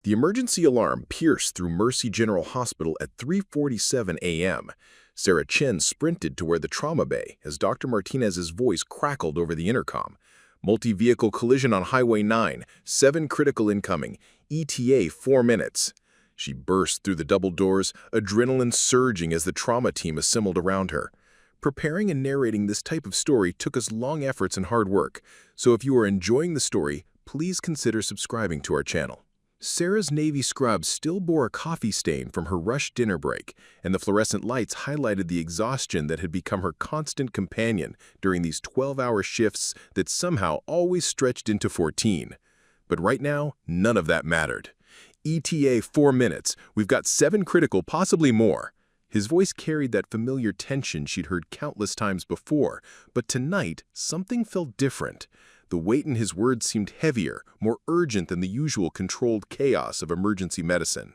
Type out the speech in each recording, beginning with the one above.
The emergency alarm pierced through Mercy General Hospital at 3:47 a.m. Sarah Chen sprinted to where the trauma bay as Dr. Martinez's voice crackled over the intercom. Multi-vehicle collision on Highway 9, 7 critical incoming, ETA 4 minutes. She burst through the double doors, adrenaline surging as the trauma team assembled around her. Preparing and narrating this type of story took us long efforts and hard work, so if you are enjoying the story, please consider subscribing to our channel. Sarah's navy scrubs still bore a coffee stain from her rushed dinner break, and the fluorescent lights highlighted the exhaustion that had become her constant companion during these 12-hour shifts that somehow always stretched into 14. But right now, none of that mattered. ETA 4 minutes. We've got 7 critical, possibly more. His voice carried that familiar tension she'd heard countless times before, but tonight, something felt different. The weight in his words seemed heavier, more urgent than the usual controlled chaos of emergency medicine.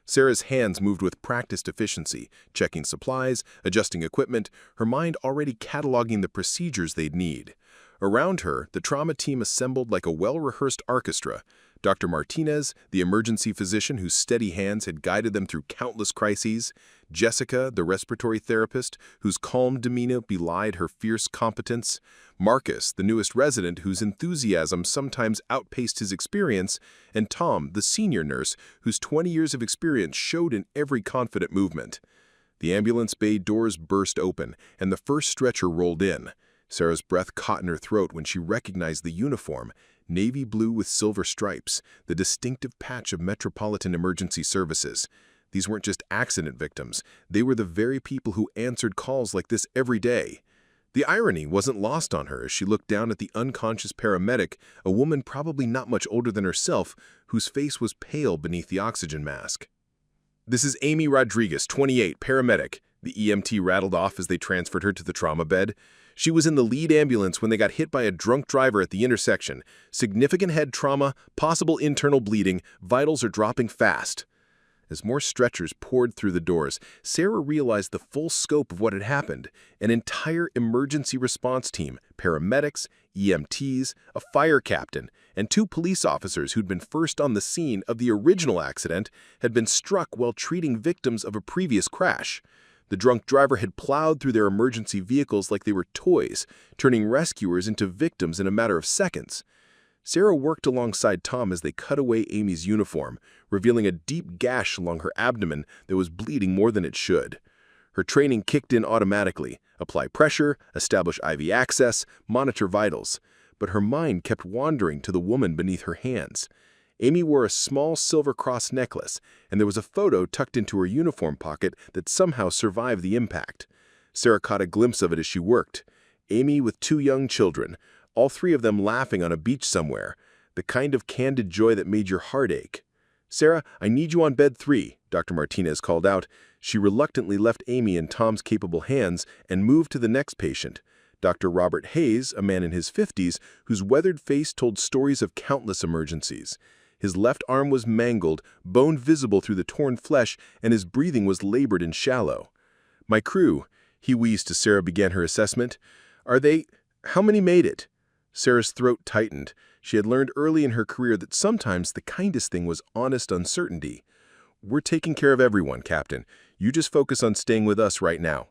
Sarah's hands moved with practiced efficiency, checking supplies, adjusting equipment, her mind already cataloging the procedures they'd need. Around her, the trauma team assembled like a well-rehearsed orchestra. Dr. Martinez, the emergency physician whose steady hands had guided them through countless crises, Jessica, the respiratory therapist whose calm demeanor belied her fierce competence, Marcus, the newest resident whose enthusiasm sometimes outpaced his experience, and Tom, the senior nurse whose 20 years of experience showed in every confident movement. The ambulance bay doors burst open, and the first stretcher rolled in. Sarah's breath caught in her throat when she recognized the uniform, navy blue with silver stripes, the distinctive patch of Metropolitan Emergency Services. These weren't just accident victims. They were the very people who answered calls like this every day. The irony wasn't lost on her as she looked down at the unconscious paramedic, a woman probably not much older than herself, whose face was pale beneath the oxygen mask. "This is Amy Rodriguez, 28, paramedic," the EMT rattled off as they transferred her to the trauma bed. She was in the lead ambulance when they got hit by a drunk driver at the intersection. Significant head trauma, possible internal bleeding, vitals are dropping fast. As more stretchers poured through the doors, Sarah realized the full scope of what had happened. An entire emergency response team, paramedics, EMTs, a fire captain, and 2 police officers who'd been first on the scene of the original accident had been struck while treating victims of a previous crash. The drunk driver had plowed through their emergency vehicles like they were toys, turning rescuers into victims in a matter of seconds. Sarah worked alongside Tom as they cut away Amy's uniform, revealing a deep gash along her abdomen that was bleeding more than it should. Her training kicked in automatically: apply pressure, establish IV access, monitor vitals. But her mind kept wandering to the woman beneath her hands. Amy wore a small silver cross necklace, and there was a photo tucked into her uniform pocket that somehow survived the impact. Sarah caught a glimpse of it as she worked. Amy with 2 young children, all 3 of them laughing on a beach somewhere, the kind of candid joy that made your heart ache. "Sarah, I need you on bed 3, Dr. Martinez called out. She reluctantly left Amy in Tom's capable hands and moved to the next patient, Dr. Robert Hayes, a man in his 50s, whose weathered face told stories of countless emergencies. His left arm was mangled, bone visible through the torn flesh, and his breathing was labored and shallow. "My crew," he wheezed as Sarah began her assessment. How many made it?" Sarah's throat tightened. She had learned early in her career that sometimes the kindest thing was honest uncertainty. "We're taking care of everyone, Captain. You just focus on staying with us right now."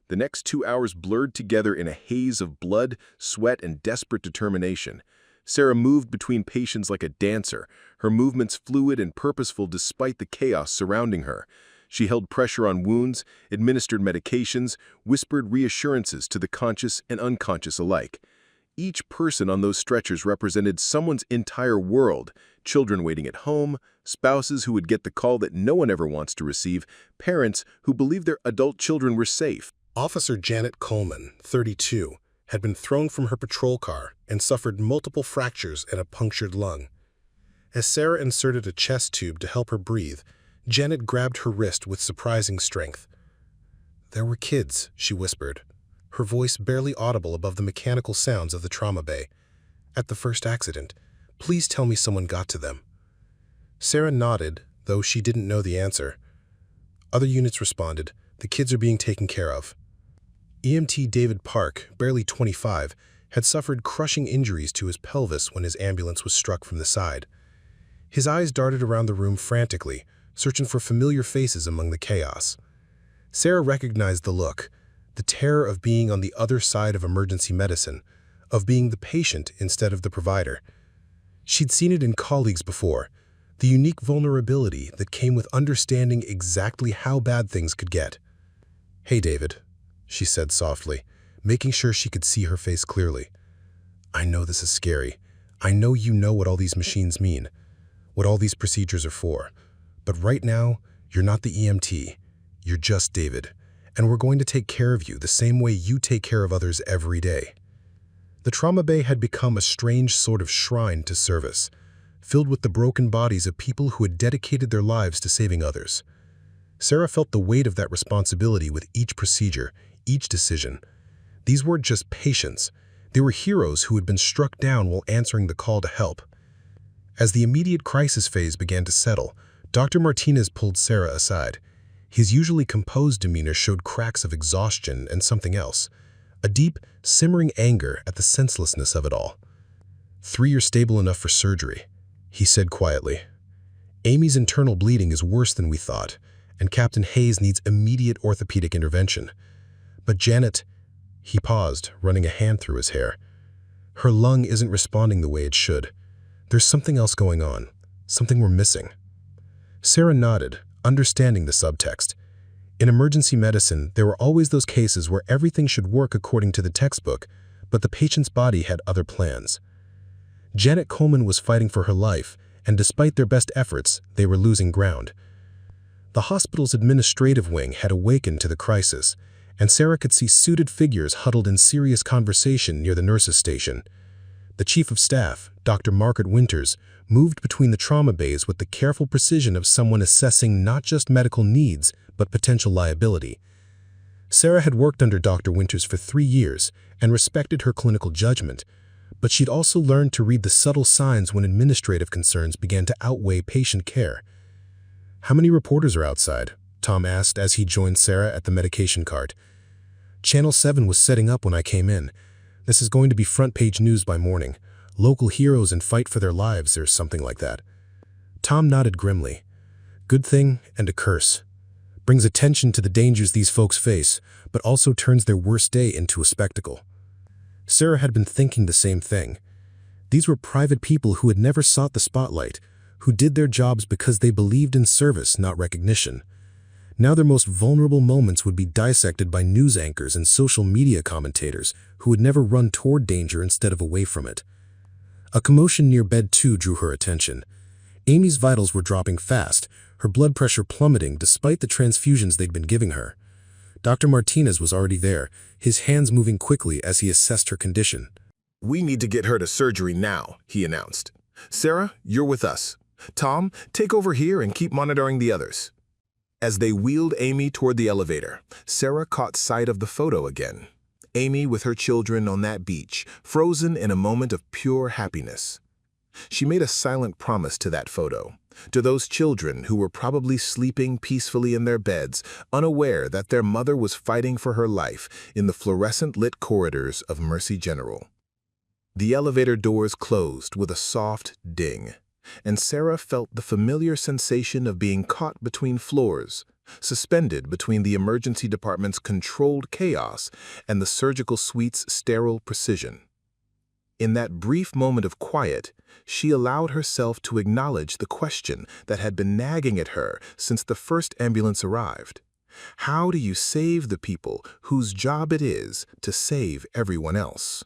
The next 2 hours blurred together in a haze of blood, sweat, and desperate determination. Sarah moved between patients like a dancer, her movements fluid and purposeful despite the chaos surrounding her. She held pressure on wounds, administered medications, whispered reassurances to the conscious and unconscious alike. Each person on those stretchers represented someone's entire world: children waiting at home, spouses who would get the call that no one ever wants to receive, parents who believed their adult children were safe. Officer Janet Coleman, 32, had been thrown from her patrol car and suffered multiple fractures and a punctured lung. As Sarah inserted a chest tube to help her breathe, Janet grabbed her wrist with surprising strength. "There were kids," she whispered, her voice barely audible above the mechanical sounds of the trauma bay. "At the first accident. Please tell me someone got to them." Sarah nodded, though she didn't know the answer. Other units responded. "The kids are being taken care of." EMT David Park, barely 25, had suffered crushing injuries to his pelvis when his ambulance was struck from the side. His eyes darted around the room frantically, searching for familiar faces among the chaos. Sarah recognized the look, the terror of being on the other side of emergency medicine, of being the patient instead of the provider. She'd seen it in colleagues before, the unique vulnerability that came with understanding exactly how bad things could get. "Hey, David," she said softly, making sure she could see her face clearly. "I know this is scary. I know you know what all these machines mean, what all these procedures are for. But right now, you're not the EMT. You're just David, and we're going to take care of you the same way you take care of others every day." The trauma bay had become a strange sort of shrine to service, filled with the broken bodies of people who had dedicated their lives to saving others. Sarah felt the weight of that responsibility with each procedure, each decision. These weren't just patients. They were heroes who had been struck down while answering the call to help. As the immediate crisis phase began to settle, Dr. Martinez pulled Sarah aside. His usually composed demeanor showed cracks of exhaustion and something else, a deep, simmering anger at the senselessness of it all. "3 are stable enough for surgery," he said quietly. "Amy's internal bleeding is worse than we thought, and Captain Hayes needs immediate orthopedic intervention. But Janet," he paused, running a hand through his hair, "her lung isn't responding the way it should. There's something else going on, something we're missing." Sarah nodded, understanding the subtext. In emergency medicine, there were always those cases where everything should work according to the textbook, but the patient's body had other plans. Janet Coleman was fighting for her life, and despite their best efforts, they were losing ground. The hospital's administrative wing had awakened to the crisis, and Sarah could see suited figures huddled in serious conversation near the nurses' station. The chief of staff, Dr. Margaret Winters, moved between the trauma bays with the careful precision of someone assessing not just medical needs, but potential liability. Sarah had worked under Dr. Winters for 3 years and respected her clinical judgment, but she'd also learned to read the subtle signs when administrative concerns began to outweigh patient care. "How many reporters are outside?" Tom asked as he joined Sarah at the medication cart. "Channel 7 was setting up when I came in. This is going to be front-page news by morning. Local heroes and fight for their lives or something like that." Tom nodded grimly. "Good thing and a curse. Brings attention to the dangers these folks face, but also turns their worst day into a spectacle." Sarah had been thinking the same thing. These were private people who had never sought the spotlight, who did their jobs because they believed in service, not recognition. Now their most vulnerable moments would be dissected by news anchors and social media commentators who would never run toward danger instead of away from it. A commotion near bed 2 drew her attention. Amy's vitals were dropping fast, her blood pressure plummeting despite the transfusions they'd been giving her. Dr. Martinez was already there, his hands moving quickly as he assessed her condition. "We need to get her to surgery now," he announced. "Sarah, you're with us. Tom, take over here and keep monitoring the others." As they wheeled Amy toward the elevator, Sarah caught sight of the photo again. Amy with her children on that beach, frozen in a moment of pure happiness. She made a silent promise to that photo, to those children who were probably sleeping peacefully in their beds, unaware that their mother was fighting for her life in the fluorescent-lit corridors of Mercy General. The elevator doors closed with a soft ding, and Sarah felt the familiar sensation of being caught between floors, suspended between the emergency department's controlled chaos and the surgical suite's sterile precision. In that brief moment of quiet, she allowed herself to acknowledge the question that had been nagging at her since the first ambulance arrived. How do you save the people whose job it is to save everyone else?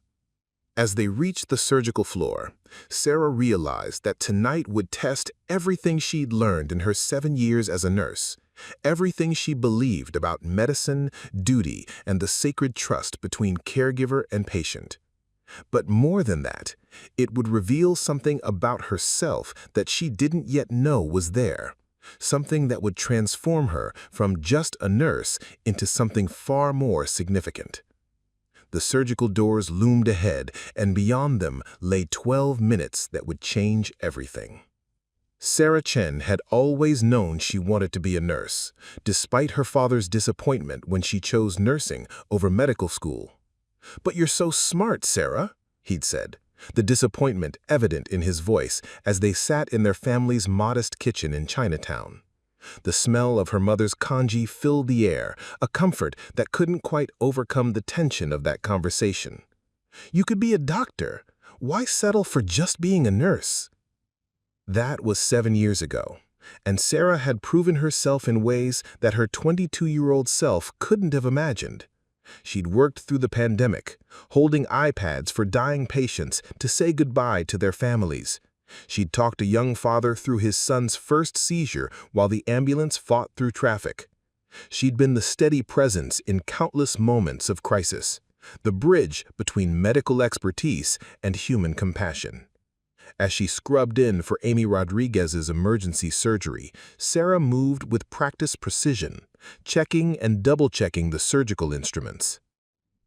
As they reached the surgical floor, Sarah realized that tonight would test everything she'd learned in her 7 years as a nurse, everything she believed about medicine, duty, and the sacred trust between caregiver and patient. But more than that, it would reveal something about herself that she didn't yet know was there, something that would transform her from just a nurse into something far more significant. The surgical doors loomed ahead, and beyond them lay 12 minutes that would change everything. Sarah Chen had always known she wanted to be a nurse, despite her father's disappointment when she chose nursing over medical school. "But you're so smart, Sarah," he'd said. the disappointment evident in his voice as they sat in their family's modest kitchen in Chinatown. The smell of her mother's congee filled the air, a comfort that couldn't quite overcome the tension of that conversation. You could be a doctor. Why settle for just being a nurse? That was 7 years ago, and Sarah had proven herself in ways that her 22-year-old self couldn't have imagined. She'd worked through the pandemic, holding iPads for dying patients to say goodbye to their families. She'd talked a young father through his son's first seizure while the ambulance fought through traffic. She'd been the steady presence in countless moments of crisis, the bridge between medical expertise and human compassion. As she scrubbed in for Amy Rodriguez's emergency surgery, Sarah moved with practiced precision, checking and double-checking the surgical instruments.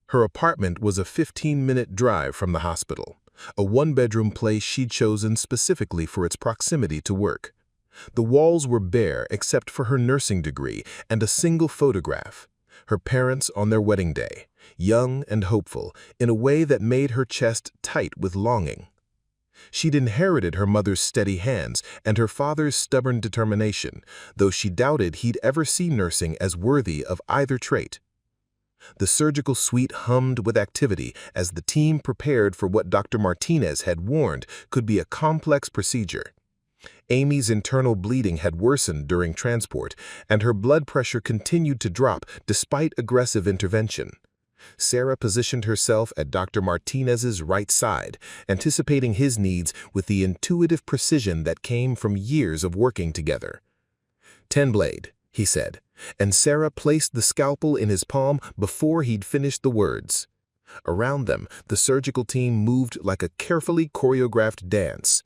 Her apartment was a 15-minute drive from the hospital, a one-bedroom place she'd chosen specifically for its proximity to work. The walls were bare except for her nursing degree and a single photograph, her parents on their wedding day, young and hopeful in a way that made her chest tight with longing. She'd inherited her mother's steady hands and her father's stubborn determination, though she doubted he'd ever see nursing as worthy of either trait. The surgical suite hummed with activity as the team prepared for what Dr. Martinez had warned could be a complex procedure. Amy's internal bleeding had worsened during transport, and her blood pressure continued to drop despite aggressive intervention. Sarah positioned herself at Dr. Martinez's right side, anticipating his needs with the intuitive precision that came from years of working together. "10 blade," he said, and Sarah placed the scalpel in his palm before he'd finished the words. Around them, the surgical team moved like a carefully choreographed dance.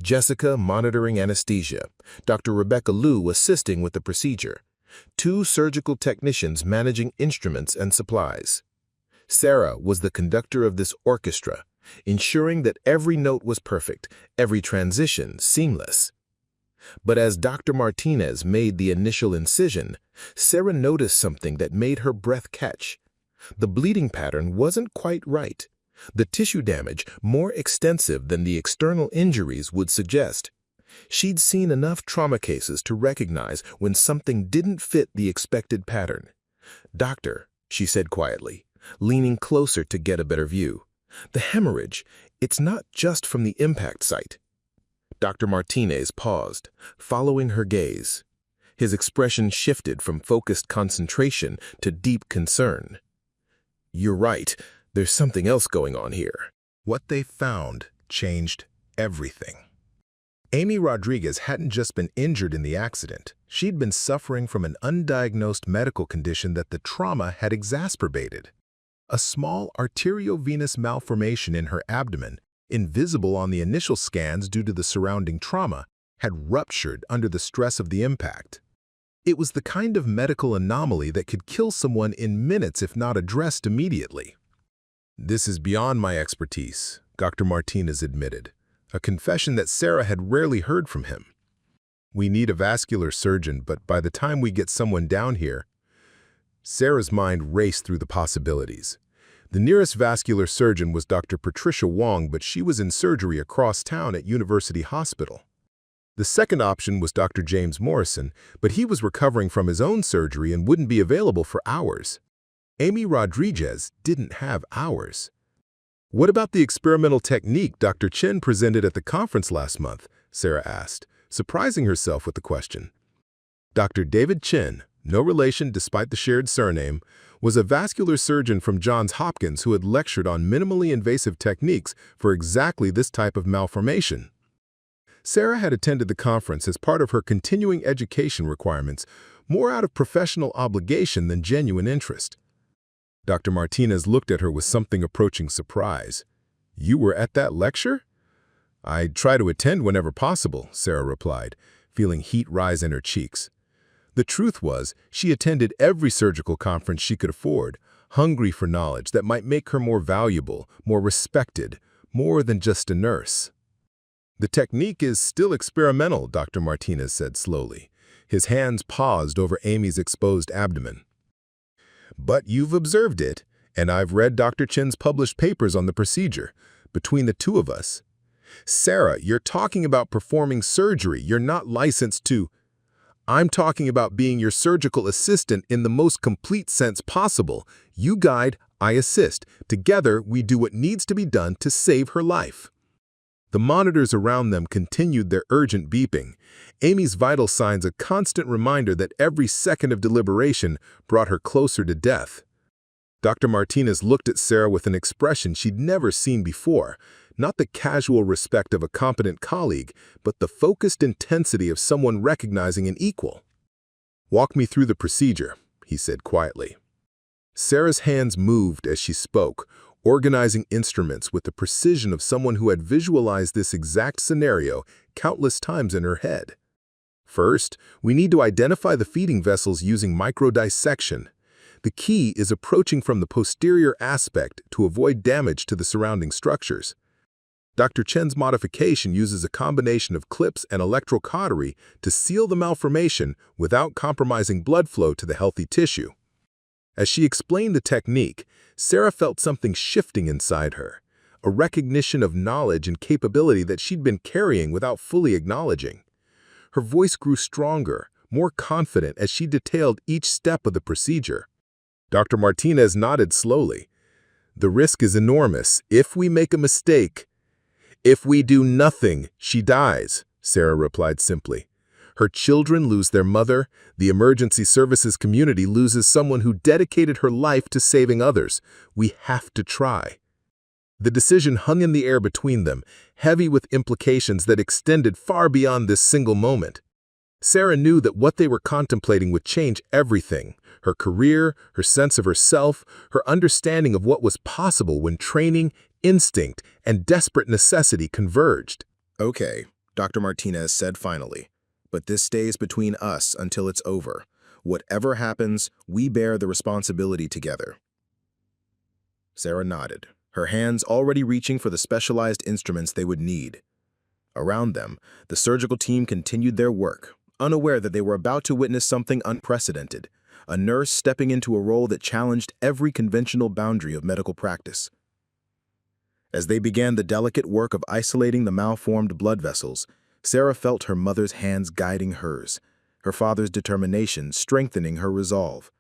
Jessica monitoring anesthesia, Dr. Rebecca Liu assisting with the procedure, 2 surgical technicians managing instruments and supplies. Sarah was the conductor of this orchestra, ensuring that every note was perfect, every transition seamless. But as Dr. Martinez made the initial incision, Sarah noticed something that made her breath catch. The bleeding pattern wasn't quite right. The tissue damage more extensive than the external injuries would suggest. She'd seen enough trauma cases to recognize when something didn't fit the expected pattern. "Doctor," she said quietly, leaning closer to get a better view, "the hemorrhage, it's not just from the impact site." Dr. Martinez paused, following her gaze. His expression shifted from focused concentration to deep concern. "You're right. There's something else going on here." What they found changed everything. Amy Rodriguez hadn't just been injured in the accident. She'd been suffering from an undiagnosed medical condition that the trauma had exacerbated. A small arteriovenous malformation in her abdomen, invisible on the initial scans due to the surrounding trauma, had ruptured under the stress of the impact. It was the kind of medical anomaly that could kill someone in minutes if not addressed immediately. "This is beyond my expertise," Dr. Martinez admitted, a confession that Sarah had rarely heard from him. "We need a vascular surgeon, but by the time we get someone down here..." Sarah's mind raced through the possibilities. The nearest vascular surgeon was Dr. Patricia Wong, but she was in surgery across town at University Hospital. The second option was Dr. James Morrison, but he was recovering from his own surgery and wouldn't be available for hours. Amy Rodriguez didn't have hours. "What about the experimental technique Dr. Chen presented at the conference last month?" Sarah asked, surprising herself with the question. Dr. David Chen, no relation despite the shared surname, was a vascular surgeon from Johns Hopkins who had lectured on minimally invasive techniques for exactly this type of malformation. Sarah had attended the conference as part of her continuing education requirements, more out of professional obligation than genuine interest. Dr. Martinez looked at her with something approaching surprise. "You were at that lecture?" "I try to attend whenever possible," Sarah replied, feeling heat rise in her cheeks. The truth was, she attended every surgical conference she could afford, hungry for knowledge that might make her more valuable, more respected, more than just a nurse. "The technique is still experimental," Dr. Martinez said slowly. His hands paused over Amy's exposed abdomen. "But you've observed it, and I've read Dr. Chen's published papers on the procedure. between the two of us. Sarah, you're talking about performing surgery. You're not licensed to. I'm talking about being your surgical assistant in the most complete sense possible. You guide, I assist. Together, we do what needs to be done to save her life. The monitors around them continued their urgent beeping. Amy's vital signs a constant reminder that every second of deliberation brought her closer to death. Dr. Martinez looked at Sarah with an expression she'd never seen before, not the casual respect of a competent colleague, but the focused intensity of someone recognizing an equal. "Walk me through the procedure," he said quietly. Sarah's hands moved as she spoke, organizing instruments with the precision of someone who had visualized this exact scenario countless times in her head. "First, we need to identify the feeding vessels using microdissection. The key is approaching from the posterior aspect to avoid damage to the surrounding structures. Dr. Chen's modification uses a combination of clips and electrocautery to seal the malformation without compromising blood flow to the healthy tissue." As she explained the technique, Sarah felt something shifting inside her, a recognition of knowledge and capability that she'd been carrying without fully acknowledging. Her voice grew stronger, more confident as she detailed each step of the procedure. Dr. Martinez nodded slowly. "The risk is enormous. If we make a mistake, if we do nothing, she dies," Sarah replied simply. "Her children lose their mother, the emergency services community loses someone who dedicated her life to saving others. We have to try." The decision hung in the air between them, heavy with implications that extended far beyond this single moment. Sarah knew that what they were contemplating would change everything: her career, her sense of herself, her understanding of what was possible when training, instinct, and desperate necessity converged. "Okay," Dr. Martinez said finally, "but this stays between us until it's over. Whatever happens, we bear the responsibility together." Sarah nodded, her hands already reaching for the specialized instruments they would need. Around them, the surgical team continued their work, unaware that they were about to witness something unprecedented, a nurse stepping into a role that challenged every conventional boundary of medical practice. As they began the delicate work of isolating the malformed blood vessels, Sarah felt her mother's hands guiding hers, her father's determination strengthening her resolve.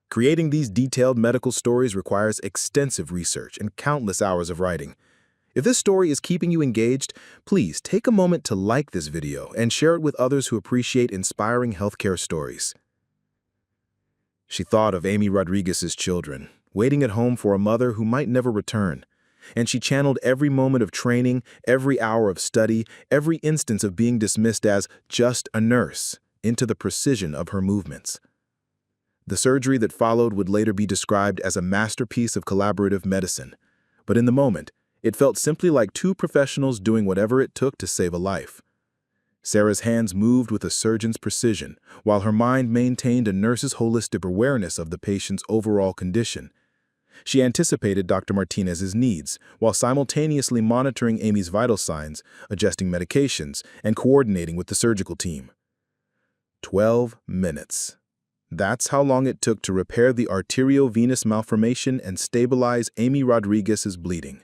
Creating these detailed medical stories requires extensive research and countless hours of writing. If this story is keeping you engaged, please take a moment to like this video and share it with others who appreciate inspiring healthcare stories. She thought of Amy Rodriguez's children, waiting at home for a mother who might never return. And she channeled every moment of training, every hour of study, every instance of being dismissed as just a nurse into the precision of her movements. The surgery that followed would later be described as a masterpiece of collaborative medicine, but in the moment, it felt simply like two professionals doing whatever it took to save a life. Sarah's hands moved with a surgeon's precision, while her mind maintained a nurse's holistic awareness of the patient's overall condition. She anticipated Dr. Martinez's needs, while simultaneously monitoring Amy's vital signs, adjusting medications, and coordinating with the surgical team. 12 minutes. That's how long it took to repair the arteriovenous malformation and stabilize Amy Rodriguez's bleeding.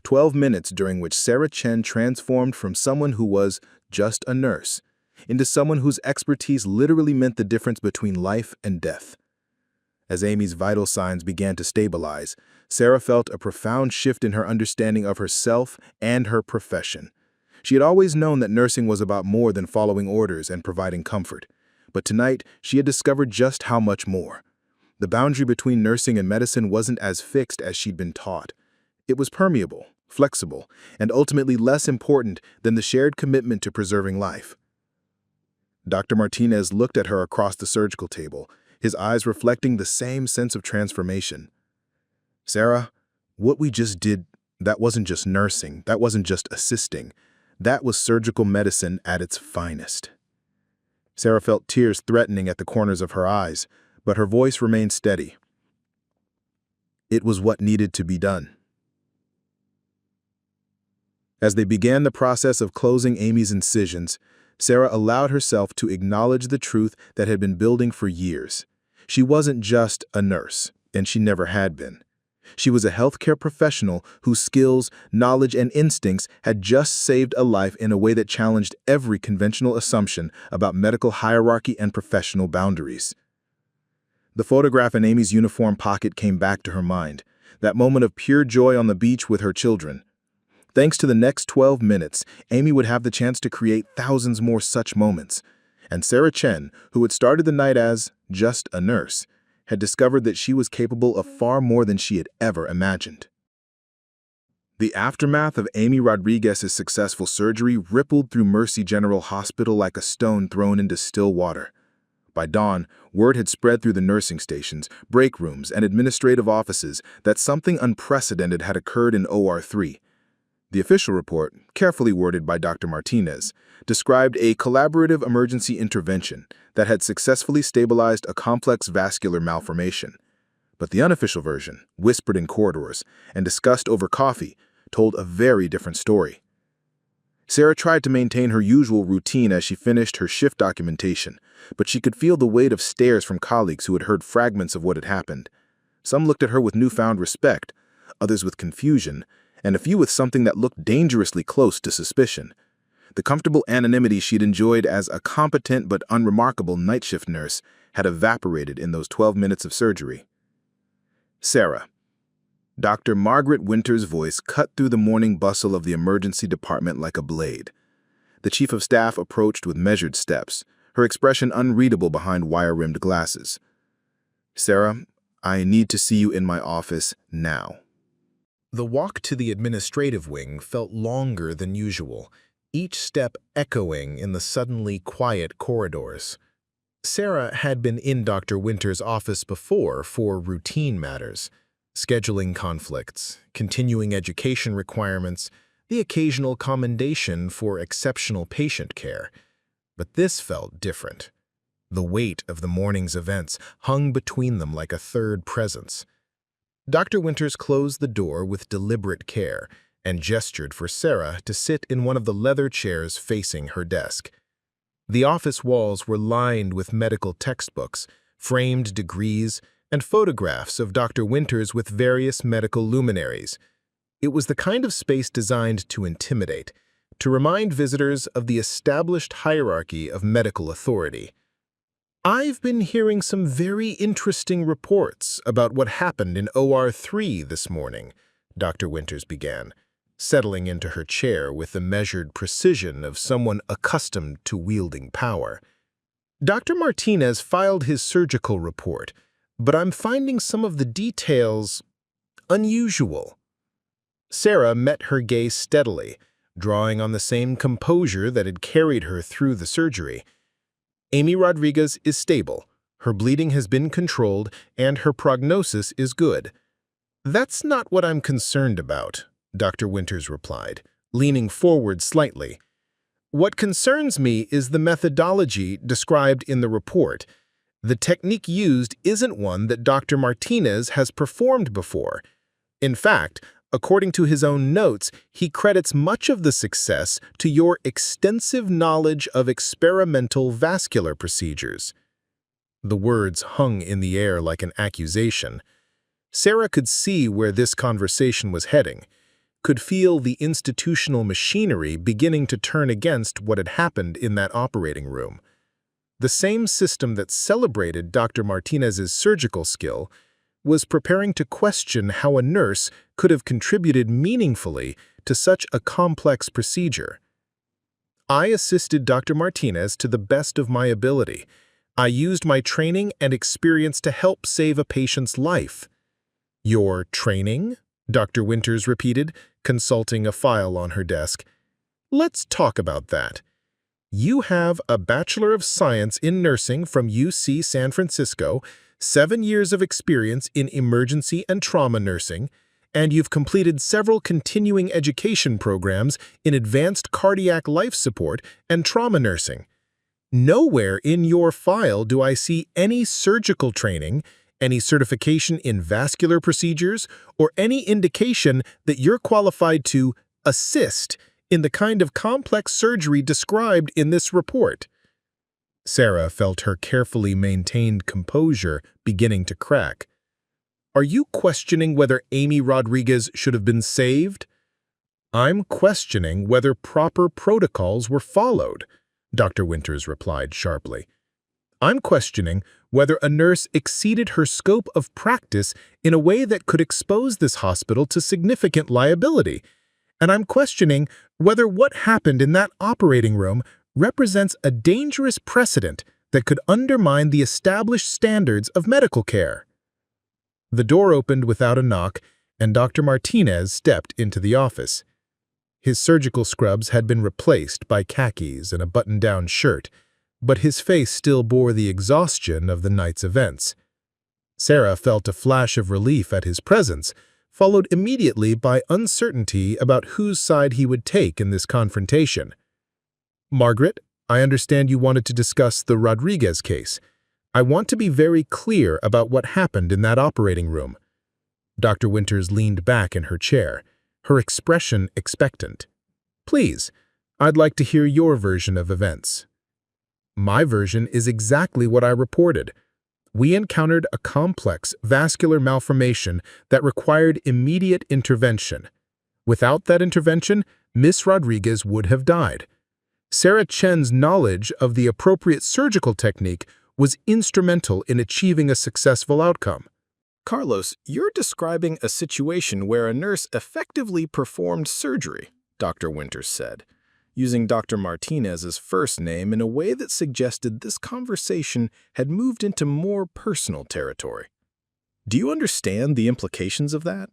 12 minutes during which Sarah Chen transformed from someone who was just a nurse into someone whose expertise literally meant the difference between life and death. As Amy's vital signs began to stabilize, Sarah felt a profound shift in her understanding of herself and her profession. She had always known that nursing was about more than following orders and providing comfort, but tonight she had discovered just how much more. The boundary between nursing and medicine wasn't as fixed as she'd been taught. It was permeable, flexible, and ultimately less important than the shared commitment to preserving life. Dr. Martinez looked at her across the surgical table, his eyes reflecting the same sense of transformation. "Sarah, what we just did, that wasn't just nursing, that wasn't just assisting. That was surgical medicine at its finest." Sarah felt tears threatening at the corners of her eyes, but her voice remained steady. It was what needed to be done. As they began the process of closing Amy's incisions, Sarah allowed herself to acknowledge the truth that had been building for years. She wasn't just a nurse, and she never had been. She was a healthcare professional whose skills, knowledge, and instincts had just saved a life in a way that challenged every conventional assumption about medical hierarchy and professional boundaries. The photograph in Amy's uniform pocket came back to her mind, that moment of pure joy on the beach with her children. Thanks to the next 12 minutes, Amy would have the chance to create thousands more such moments. And Sarah Chen, who had started the night as just a nurse, had discovered that she was capable of far more than she had ever imagined. The aftermath of Amy Rodriguez's successful surgery rippled through Mercy General Hospital like a stone thrown into still water. By dawn, word had spread through the nursing stations, break rooms, and administrative offices that something unprecedented had occurred in OR 3. The official report, carefully worded by Dr. Martinez, described a collaborative emergency intervention that had successfully stabilized a complex vascular malformation. But the unofficial version, whispered in corridors and discussed over coffee, told a very different story. Sarah tried to maintain her usual routine as she finished her shift documentation, but she could feel the weight of stares from colleagues who had heard fragments of what had happened. Some looked at her with newfound respect, others with confusion, and a few with something that looked dangerously close to suspicion. The comfortable anonymity she'd enjoyed as a competent but unremarkable night shift nurse had evaporated in those 12 minutes of surgery. Sarah. Dr. Margaret Winter's voice cut through the morning bustle of the emergency department like a blade. The chief of staff approached with measured steps, her expression unreadable behind wire-rimmed glasses. Sarah, I need to see you in my office now. The walk to the administrative wing felt longer than usual, each step echoing in the suddenly quiet corridors. Sarah had been in Dr. Winter's office before for routine matters, scheduling conflicts, continuing education requirements, the occasional commendation for exceptional patient care. But this felt different. The weight of the morning's events hung between them like a third presence. Dr. Winters closed the door with deliberate care and gestured for Sarah to sit in one of the leather chairs facing her desk. The office walls were lined with medical textbooks, framed degrees, and photographs of Dr. Winters with various medical luminaries. It was the kind of space designed to intimidate, to remind visitors of the established hierarchy of medical authority. I've been hearing some very interesting reports about what happened in OR 3 this morning, Dr. Winters began, settling into her chair with the measured precision of someone accustomed to wielding power. Dr. Martinez filed his surgical report, but I'm finding some of the details unusual. Sarah met her gaze steadily, drawing on the same composure that had carried her through the surgery. Amy Rodriguez is stable, her bleeding has been controlled, and her prognosis is good. That's not what I'm concerned about, Dr. Winters replied, leaning forward slightly. What concerns me is the methodology described in the report. The technique used isn't one that Dr. Martinez has performed before. In fact, according to his own notes, he credits much of the success to your extensive knowledge of experimental vascular procedures. The words hung in the air like an accusation. Sarah could see where this conversation was heading, could feel the institutional machinery beginning to turn against what had happened in that operating room. The same system that celebrated Dr. Martinez's surgical skill was preparing to question how a nurse could have contributed meaningfully to such a complex procedure. I assisted Dr. Martinez to the best of my ability. I used my training and experience to help save a patient's life. Your training? Dr. Winters repeated, consulting a file on her desk. Let's talk about that. You have a Bachelor of Science in Nursing from UC San Francisco, 7 years of experience in emergency and trauma nursing, and you've completed several continuing education programs in advanced cardiac life support and trauma nursing. Nowhere in your file do I see any surgical training, any certification in vascular procedures, or any indication that you're qualified to assist in the kind of complex surgery described in this report. Sarah felt her carefully maintained composure beginning to crack. Are you questioning whether Amy Rodriguez should have been saved? I'm questioning whether proper protocols were followed, Dr. Winters replied sharply. I'm questioning whether a nurse exceeded her scope of practice in a way that could expose this hospital to significant liability. And I'm questioning whether what happened in that operating room represents a dangerous precedent that could undermine the established standards of medical care. The door opened without a knock, and Dr. Martinez stepped into the office. His surgical scrubs had been replaced by khakis and a button-down shirt, but his face still bore the exhaustion of the night's events. Sarah felt a flash of relief at his presence, followed immediately by uncertainty about whose side he would take in this confrontation. "Margaret, I understand you wanted to discuss the Rodriguez case. I want to be very clear about what happened in that operating room." Dr. Winters leaned back in her chair, her expression expectant. "Please, I'd like to hear your version of events." "My version is exactly what I reported. We encountered a complex vascular malformation that required immediate intervention. Without that intervention, Miss Rodriguez would have died. Sarah Chen's knowledge of the appropriate surgical technique was instrumental in achieving a successful outcome." Carlos, you're describing a situation where a nurse effectively performed surgery, Dr. Winters said, using Dr. Martinez's first name in a way that suggested this conversation had moved into more personal territory. Do you understand the implications of that?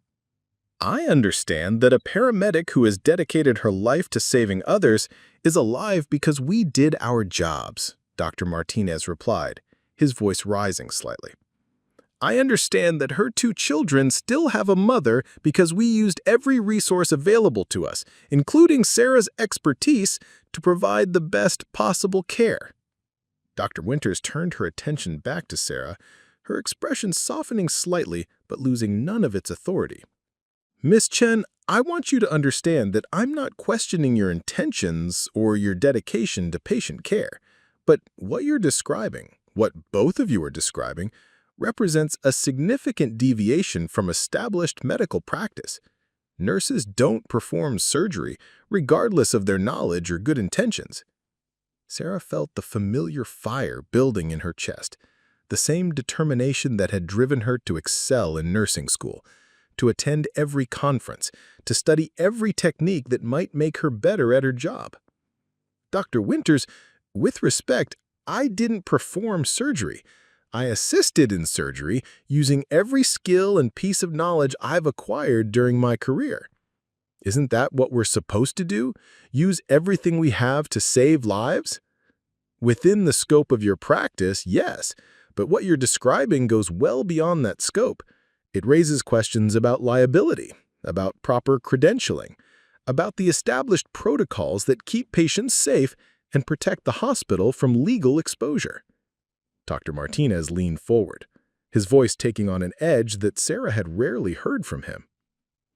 I understand that a paramedic who has dedicated her life to saving others is alive because we did our jobs, Dr. Martinez replied, his voice rising slightly. I understand that her 2 children still have a mother because we used every resource available to us, including Sarah's expertise, to provide the best possible care. Dr. Winters turned her attention back to Sarah, her expression softening slightly but losing none of its authority. Miss Chen, I want you to understand that I'm not questioning your intentions or your dedication to patient care, but what you're describing, what both of you are describing, represents a significant deviation from established medical practice. Nurses don't perform surgery regardless of their knowledge or good intentions. Sarah felt the familiar fire building in her chest, the same determination that had driven her to excel in nursing school, to attend every conference, to study every technique that might make her better at her job. Dr. Winters, with respect, I didn't perform surgery. I assisted in surgery using every skill and piece of knowledge I've acquired during my career. Isn't that what we're supposed to do? Use everything we have to save lives? Within the scope of your practice, yes, but what you're describing goes well beyond that scope. It raises questions about liability, about proper credentialing, about the established protocols that keep patients safe and protect the hospital from legal exposure. Dr. Martinez leaned forward, his voice taking on an edge that Sarah had rarely heard from him.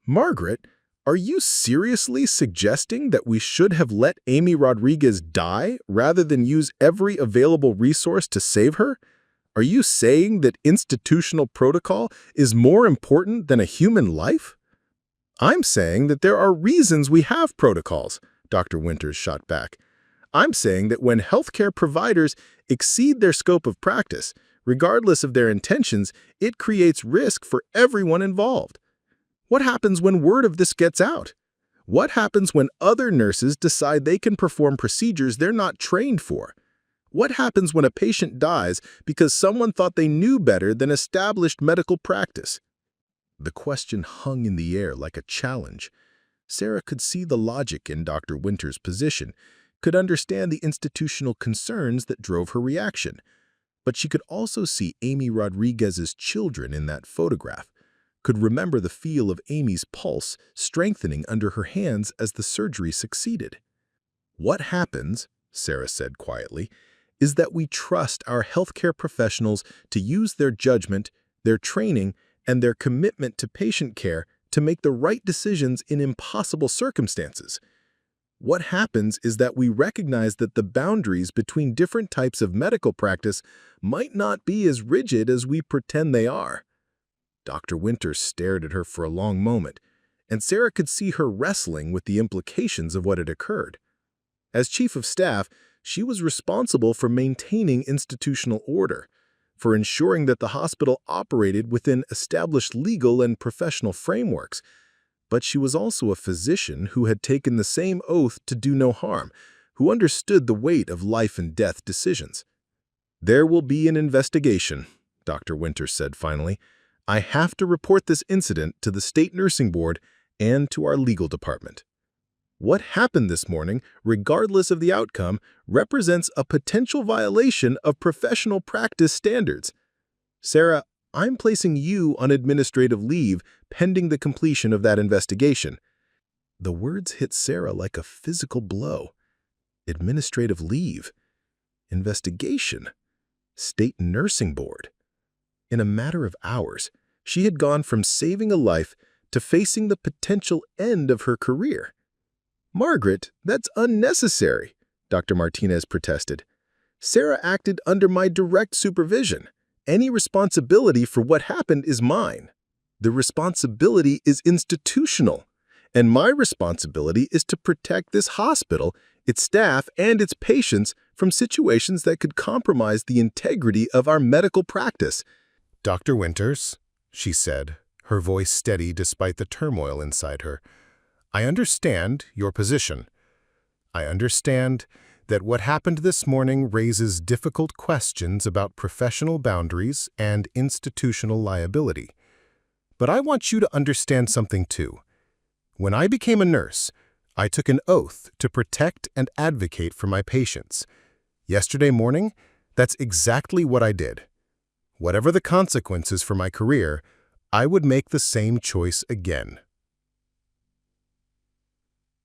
Margaret, are you seriously suggesting that we should have let Amy Rodriguez die rather than use every available resource to save her? Are you saying that institutional protocol is more important than a human life? I'm saying that there are reasons we have protocols, Dr. Winters shot back. I'm saying that when healthcare providers exceed their scope of practice, regardless of their intentions, it creates risk for everyone involved. What happens when word of this gets out? What happens when other nurses decide they can perform procedures they're not trained for? What happens when a patient dies because someone thought they knew better than established medical practice? The question hung in the air like a challenge. Sarah could see the logic in Dr. Winters' position, could understand the institutional concerns that drove her reaction, but she could also see Amy Rodriguez's children in that photograph, could remember the feel of Amy's pulse strengthening under her hands as the surgery succeeded. What happens, Sarah said quietly, is that we trust our healthcare professionals to use their judgment, their training, and their commitment to patient care to make the right decisions in impossible circumstances. What happens is that we recognize that the boundaries between different types of medical practice might not be as rigid as we pretend they are. Dr. Winters stared at her for a long moment, and Sarah could see her wrestling with the implications of what had occurred. As chief of staff, she was responsible for maintaining institutional order, for ensuring that the hospital operated within established legal and professional frameworks. But she was also a physician who had taken the same oath to do no harm, who understood the weight of life and death decisions. "There will be an investigation," Dr. Winters said finally. "I have to report this incident to the State Nursing Board and to our legal department. What happened this morning, regardless of the outcome, represents a potential violation of professional practice standards. Sarah, I'm placing you on administrative leave pending the completion of that investigation." The words hit Sarah like a physical blow. Administrative leave. Investigation. State Nursing Board. In a matter of hours, she had gone from saving a life to facing the potential end of her career. "Margaret, that's unnecessary," Dr. Martinez protested. "Sarah acted under my direct supervision. Any responsibility for what happened is mine. The responsibility is institutional, and my responsibility is to protect this hospital, its staff, and its patients from situations that could compromise the integrity of our medical practice." "Dr. Winters," she said, her voice steady despite the turmoil inside her, "I understand your position. I understand that what happened this morning raises difficult questions about professional boundaries and institutional liability. But I want you to understand something too. When I became a nurse, I took an oath to protect and advocate for my patients. Yesterday morning, that's exactly what I did. Whatever the consequences for my career, I would make the same choice again."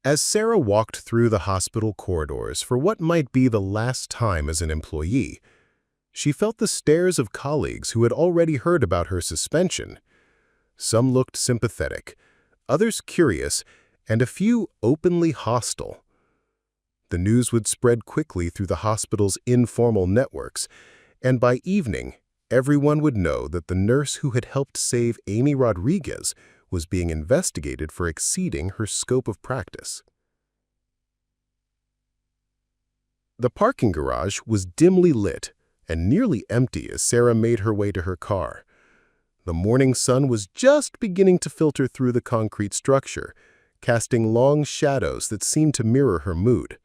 As Sarah walked through the hospital corridors for what might be the last time as an employee, she felt the stares of colleagues who had already heard about her suspension. Some looked sympathetic, others curious, and a few openly hostile. The news would spread quickly through the hospital's informal networks, and by evening, everyone would know that the nurse who had helped save Amy Rodriguez was being investigated for exceeding her scope of practice. The parking garage was dimly lit and nearly empty as Sarah made her way to her car. The morning sun was just beginning to filter through the concrete structure, casting long shadows that seemed to mirror her mood.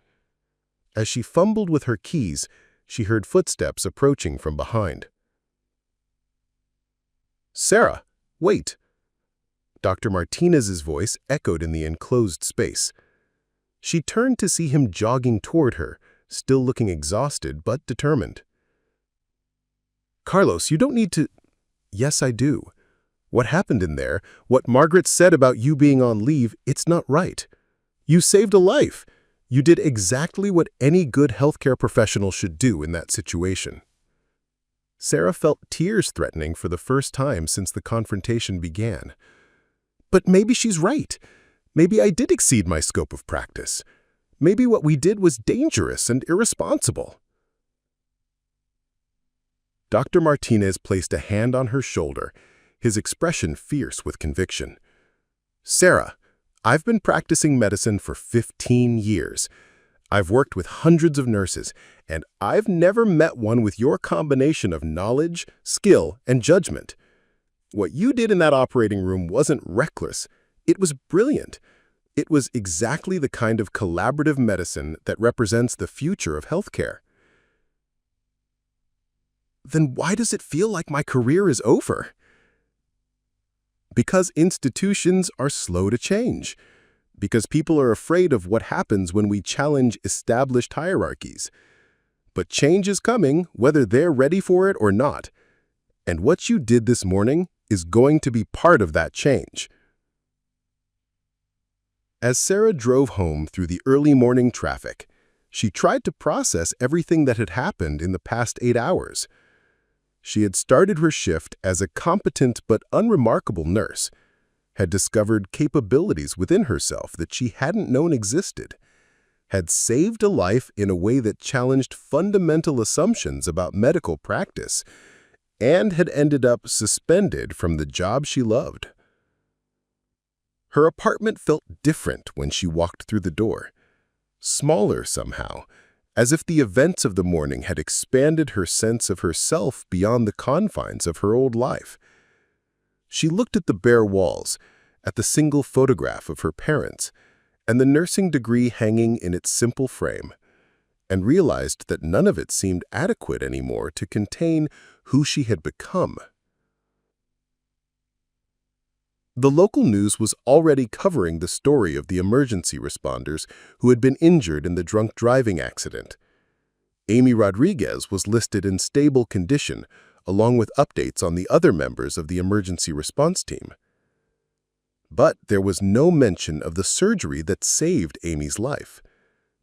As she fumbled with her keys, she heard footsteps approaching from behind. "Sarah, wait!" Dr. Martinez's voice echoed in the enclosed space. She turned to see him jogging toward her, still looking exhausted but determined. "Carlos, you don't need to—" "Yes, I do. What happened in there, what Margaret said about you being on leave, it's not right. You saved a life. You did exactly what any good healthcare professional should do in that situation." Sarah felt tears threatening for the first time since the confrontation began. "But maybe she's right. Maybe I did exceed my scope of practice. Maybe what we did was dangerous and irresponsible." Dr. Martinez placed a hand on her shoulder, his expression fierce with conviction. "Sarah, I've been practicing medicine for 15 years. I've worked with hundreds of nurses, and I've never met one with your combination of knowledge, skill, and judgment. What you did in that operating room wasn't reckless. It was brilliant. It was exactly the kind of collaborative medicine that represents the future of healthcare." "Then why does it feel like my career is over?" "Because institutions are slow to change. Because people are afraid of what happens when we challenge established hierarchies. But change is coming, whether they're ready for it or not. And what you did this morning is going to be part of that change." As Sarah drove home through the early morning traffic, she tried to process everything that had happened in the past 8 hours. She had started her shift as a competent but unremarkable nurse, had discovered capabilities within herself that she hadn't known existed, had saved a life in a way that challenged fundamental assumptions about medical practice, and had ended up suspended from the job she loved. Her apartment felt different when she walked through the door. Smaller somehow, as if the events of the morning had expanded her sense of herself beyond the confines of her old life. She looked at the bare walls, at the single photograph of her parents, and the nursing degree hanging in its simple frame, and realized that none of it seemed adequate anymore to contain who she had become. The local news was already covering the story of the emergency responders who had been injured in the drunk driving accident. Amy Rodriguez was listed in stable condition, along with updates on the other members of the emergency response team. But there was no mention of the surgery that saved Amy's life.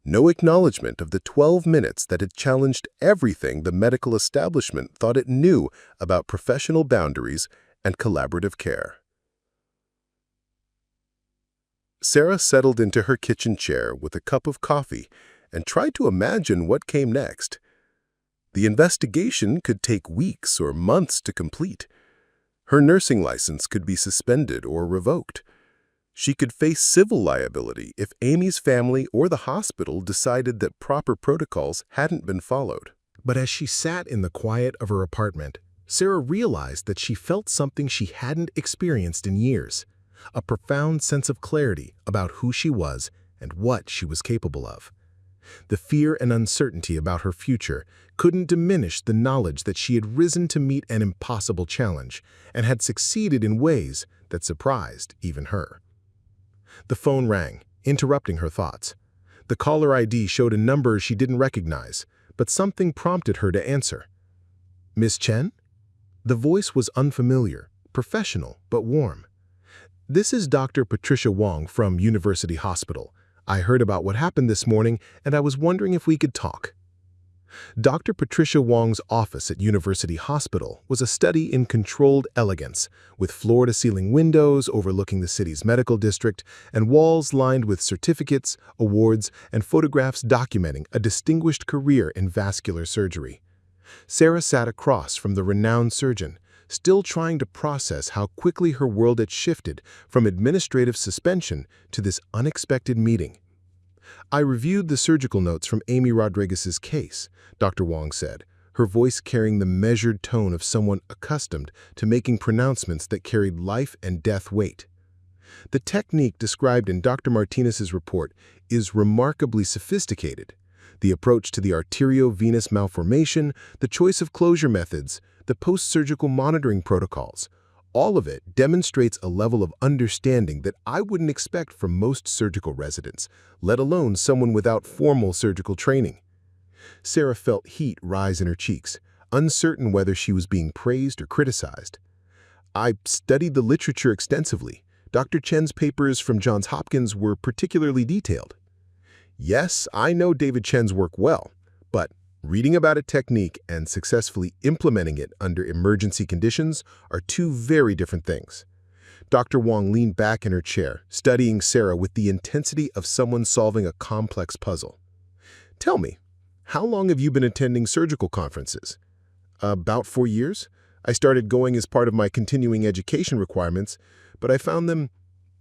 No acknowledgement of the 12 minutes that had challenged everything the medical establishment thought it knew about professional boundaries and collaborative care. Sarah settled into her kitchen chair with a cup of coffee and tried to imagine what came next. The investigation could take weeks or months to complete. Her nursing license could be suspended or revoked. She could face civil liability if Amy's family or the hospital decided that proper protocols hadn't been followed. But as she sat in the quiet of her apartment, Sarah realized that she felt something she hadn't experienced in years, a profound sense of clarity about who she was and what she was capable of. The fear and uncertainty about her future couldn't diminish the knowledge that she had risen to meet an impossible challenge and had succeeded in ways that surprised even her. The phone rang, interrupting her thoughts. The caller ID showed a number she didn't recognize, but something prompted her to answer. "Miss Chen?" The voice was unfamiliar, professional, but warm. "This is Dr. Patricia Wong from University Hospital. I heard about what happened this morning, and I was wondering if we could talk." Dr. Patricia Wong's office at University Hospital was a study in controlled elegance, with floor-to-ceiling windows overlooking the city's medical district and walls lined with certificates, awards, and photographs documenting a distinguished career in vascular surgery. Sarah sat across from the renowned surgeon, still trying to process how quickly her world had shifted from administrative suspension to this unexpected meeting. "I reviewed the surgical notes from Amy Rodriguez's case," Dr. Wong said, her voice carrying the measured tone of someone accustomed to making pronouncements that carried life and death weight. "The technique described in Dr. Martinez's report is remarkably sophisticated. The approach to the arteriovenous malformation, the choice of closure methods, the post-surgical monitoring protocols, all of it demonstrates a level of understanding that I wouldn't expect from most surgical residents, let alone someone without formal surgical training." Sarah felt heat rise in her cheeks, uncertain whether she was being praised or criticized. "I studied the literature extensively. Dr. Chen's papers from Johns Hopkins were particularly detailed." "Yes, I know David Chen's work well, but reading about a technique and successfully implementing it under emergency conditions are two very different things." Dr. Wong leaned back in her chair, studying Sarah with the intensity of someone solving a complex puzzle. "Tell me, how long have you been attending surgical conferences?" "About 4 years. I started going as part of my continuing education requirements, but I found them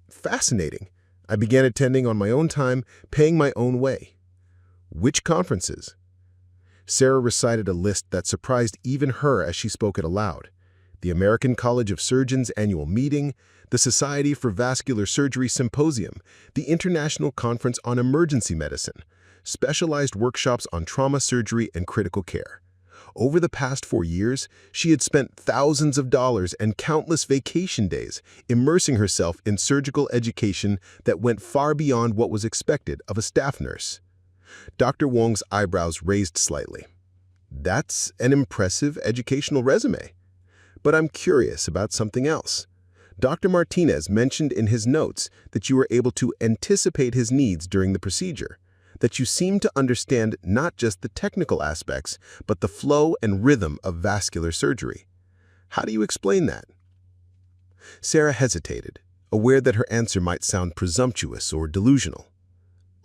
fascinating. I began attending on my own time, paying my own way." "Which conferences?" Sarah recited a list that surprised even her as she spoke it aloud. The American College of Surgeons Annual Meeting, the Society for Vascular Surgery Symposium, the International Conference on Emergency Medicine, specialized workshops on trauma surgery and critical care. Over the past 4 years, she had spent thousands of dollars and countless vacation days immersing herself in surgical education that went far beyond what was expected of a staff nurse. Dr. Wong's eyebrows raised slightly. "That's an impressive educational resume. But I'm curious about something else. Dr. Martinez mentioned in his notes that you were able to anticipate his needs during the procedure, that you seemed to understand not just the technical aspects, but the flow and rhythm of vascular surgery. How do you explain that?" Sarah hesitated, aware that her answer might sound presumptuous or delusional.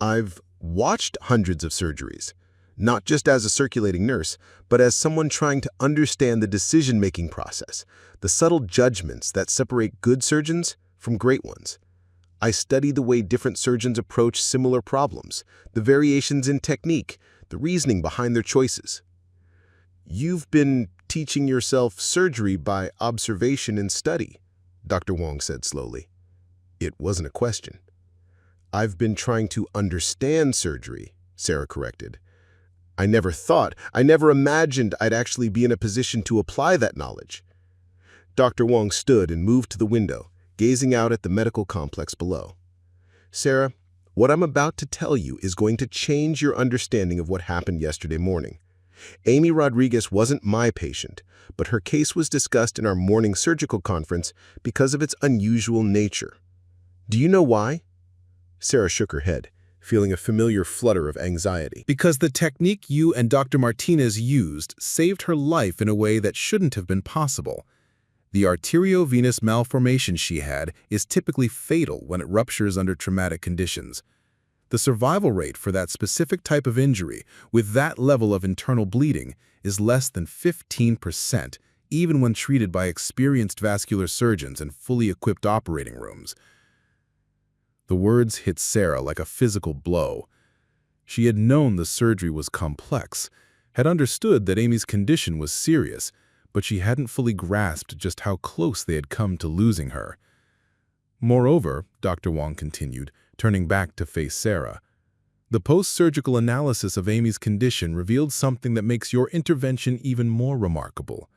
"I've watched hundreds of surgeries. not just as a circulating nurse, but as someone trying to understand the decision-making process, the subtle judgments that separate good surgeons from great ones. I study the way different surgeons approach similar problems, the variations in technique, the reasoning behind their choices. You've been teaching yourself surgery by observation and study, Dr. Wong said slowly. It wasn't a question. I've been trying to understand surgery, Sarah corrected. I never imagined I'd actually be in a position to apply that knowledge. Dr. Wong stood and moved to the window, gazing out at the medical complex below. Sarah, what I'm about to tell you is going to change your understanding of what happened yesterday morning. Amy Rodriguez wasn't my patient, but her case was discussed in our morning surgical conference because of its unusual nature. Do you know why? Sarah shook her head, feeling a familiar flutter of anxiety. Because the technique you and Dr. Martinez used saved her life in a way that shouldn't have been possible. The arteriovenous malformation she had is typically fatal when it ruptures under traumatic conditions. The survival rate for that specific type of injury, with that level of internal bleeding, is less than 15%, even when treated by experienced vascular surgeons in fully equipped operating rooms. The words hit Sarah like a physical blow. She had known the surgery was complex, had understood that Amy's condition was serious, but she hadn't fully grasped just how close they had come to losing her. Moreover, Dr. Wong continued, turning back to face Sarah, the post-surgical analysis of Amy's condition revealed something that makes your intervention even more remarkable.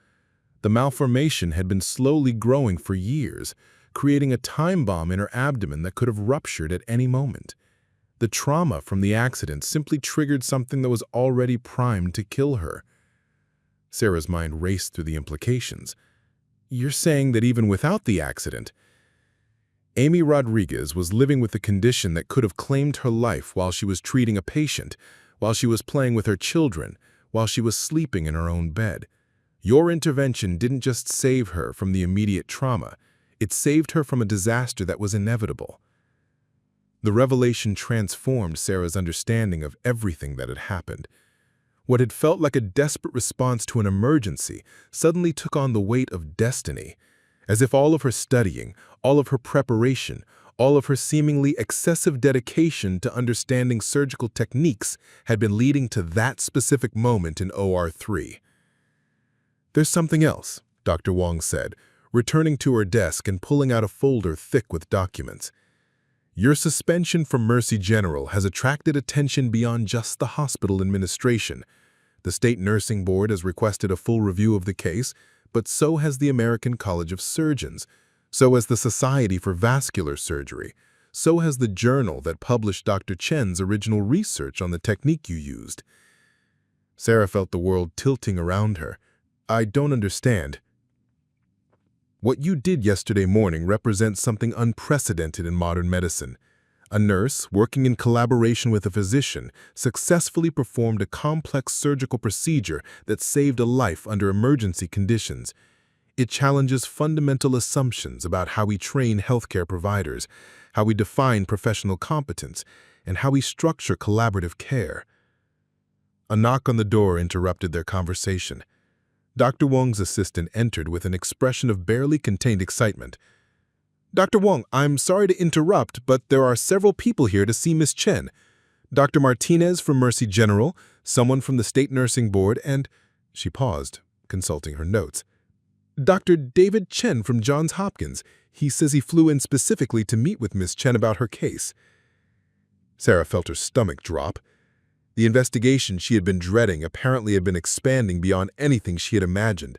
The malformation had been slowly growing for years, creating a time bomb in her abdomen that could have ruptured at any moment. The trauma from the accident simply triggered something that was already primed to kill her. Sarah's mind raced through the implications. You're saying that even without the accident, Amy Rodriguez was living with a condition that could have claimed her life while she was treating a patient, while she was playing with her children, while she was sleeping in her own bed. Your intervention didn't just save her from the immediate trauma, it saved her from a disaster that was inevitable. The revelation transformed Sarah's understanding of everything that had happened. What had felt like a desperate response to an emergency suddenly took on the weight of destiny, as if all of her studying, all of her preparation, all of her seemingly excessive dedication to understanding surgical techniques had been leading to that specific moment in OR3. There's something else, Dr. Wong said, returning to her desk and pulling out a folder thick with documents. Your suspension from Mercy General has attracted attention beyond just the hospital administration. The State Nursing Board has requested a full review of the case, but so has the American College of Surgeons, so has the Society for Vascular Surgery, so has the journal that published Dr. Chen's original research on the technique you used. Sarah felt the world tilting around her. I don't understand. What you did yesterday morning represents something unprecedented in modern medicine. A nurse, working in collaboration with a physician, successfully performed a complex surgical procedure that saved a life under emergency conditions. It challenges fundamental assumptions about how we train healthcare providers, how we define professional competence, and how we structure collaborative care. A knock on the door interrupted their conversation. Dr. Wong's assistant entered with an expression of barely contained excitement. Dr. Wong, I'm sorry to interrupt, but there are several people here to see Miss Chen. Dr. Martinez from Mercy General, someone from the State Nursing Board, and— She paused, consulting her notes. Dr. David Chen from Johns Hopkins. He says he flew in specifically to meet with Miss Chen about her case. Sarah felt her stomach drop. The investigation she had been dreading apparently had been expanding beyond anything she had imagined.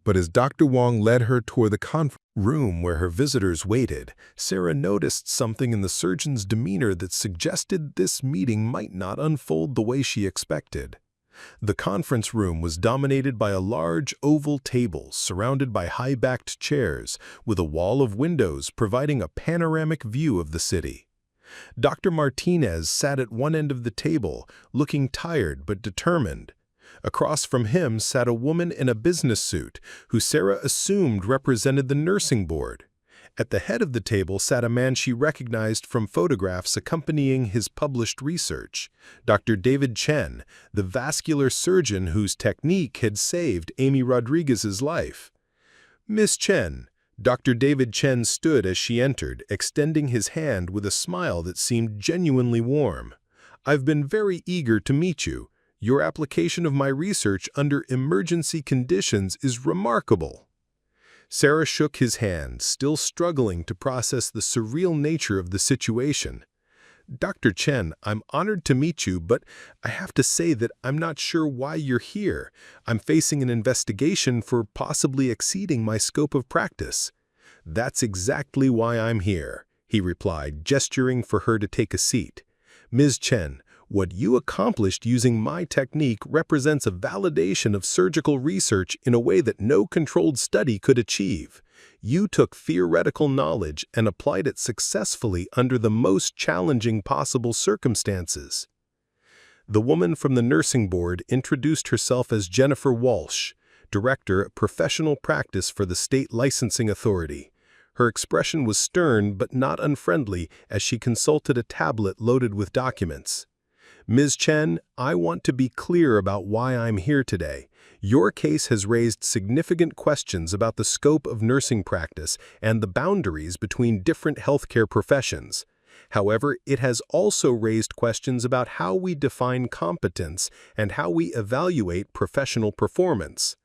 But as Dr. Wong led her toward the conference room where her visitors waited, Sarah noticed something in the surgeon's demeanor that suggested this meeting might not unfold the way she expected. The conference room was dominated by a large oval table surrounded by high-backed chairs, with a wall of windows providing a panoramic view of the city. Dr. Martinez sat at one end of the table, looking tired but determined. Across from him sat a woman in a business suit, who Sarah assumed represented the nursing board. At the head of the table sat a man she recognized from photographs accompanying his published research, Dr. David Chen, the vascular surgeon whose technique had saved Amy Rodriguez's life. "Miss Chen," Dr. David Chen stood as she entered, extending his hand with a smile that seemed genuinely warm. "I've been very eager to meet you. Your application of my research under emergency conditions is remarkable." Sarah shook his hand, still struggling to process the surreal nature of the situation. "Dr. Chen, I'm honored to meet you, but I have to say that I'm not sure why you're here. I'm facing an investigation for possibly exceeding my scope of practice." "That's exactly why I'm here," he replied, gesturing for her to take a seat. "Ms. Chen, what you accomplished using my technique represents a validation of surgical research in a way that no controlled study could achieve. You took theoretical knowledge and applied it successfully under the most challenging possible circumstances." The woman from the nursing board introduced herself as Jennifer Walsh, Director of Professional Practice for the State Licensing Authority. Her expression was stern but not unfriendly as she consulted a tablet loaded with documents. "Ms. Chen, I want to be clear about why I'm here today. Your case has raised significant questions about the scope of nursing practice and the boundaries between different healthcare professions. However, it has also raised questions about how we define competence and how we evaluate professional performance."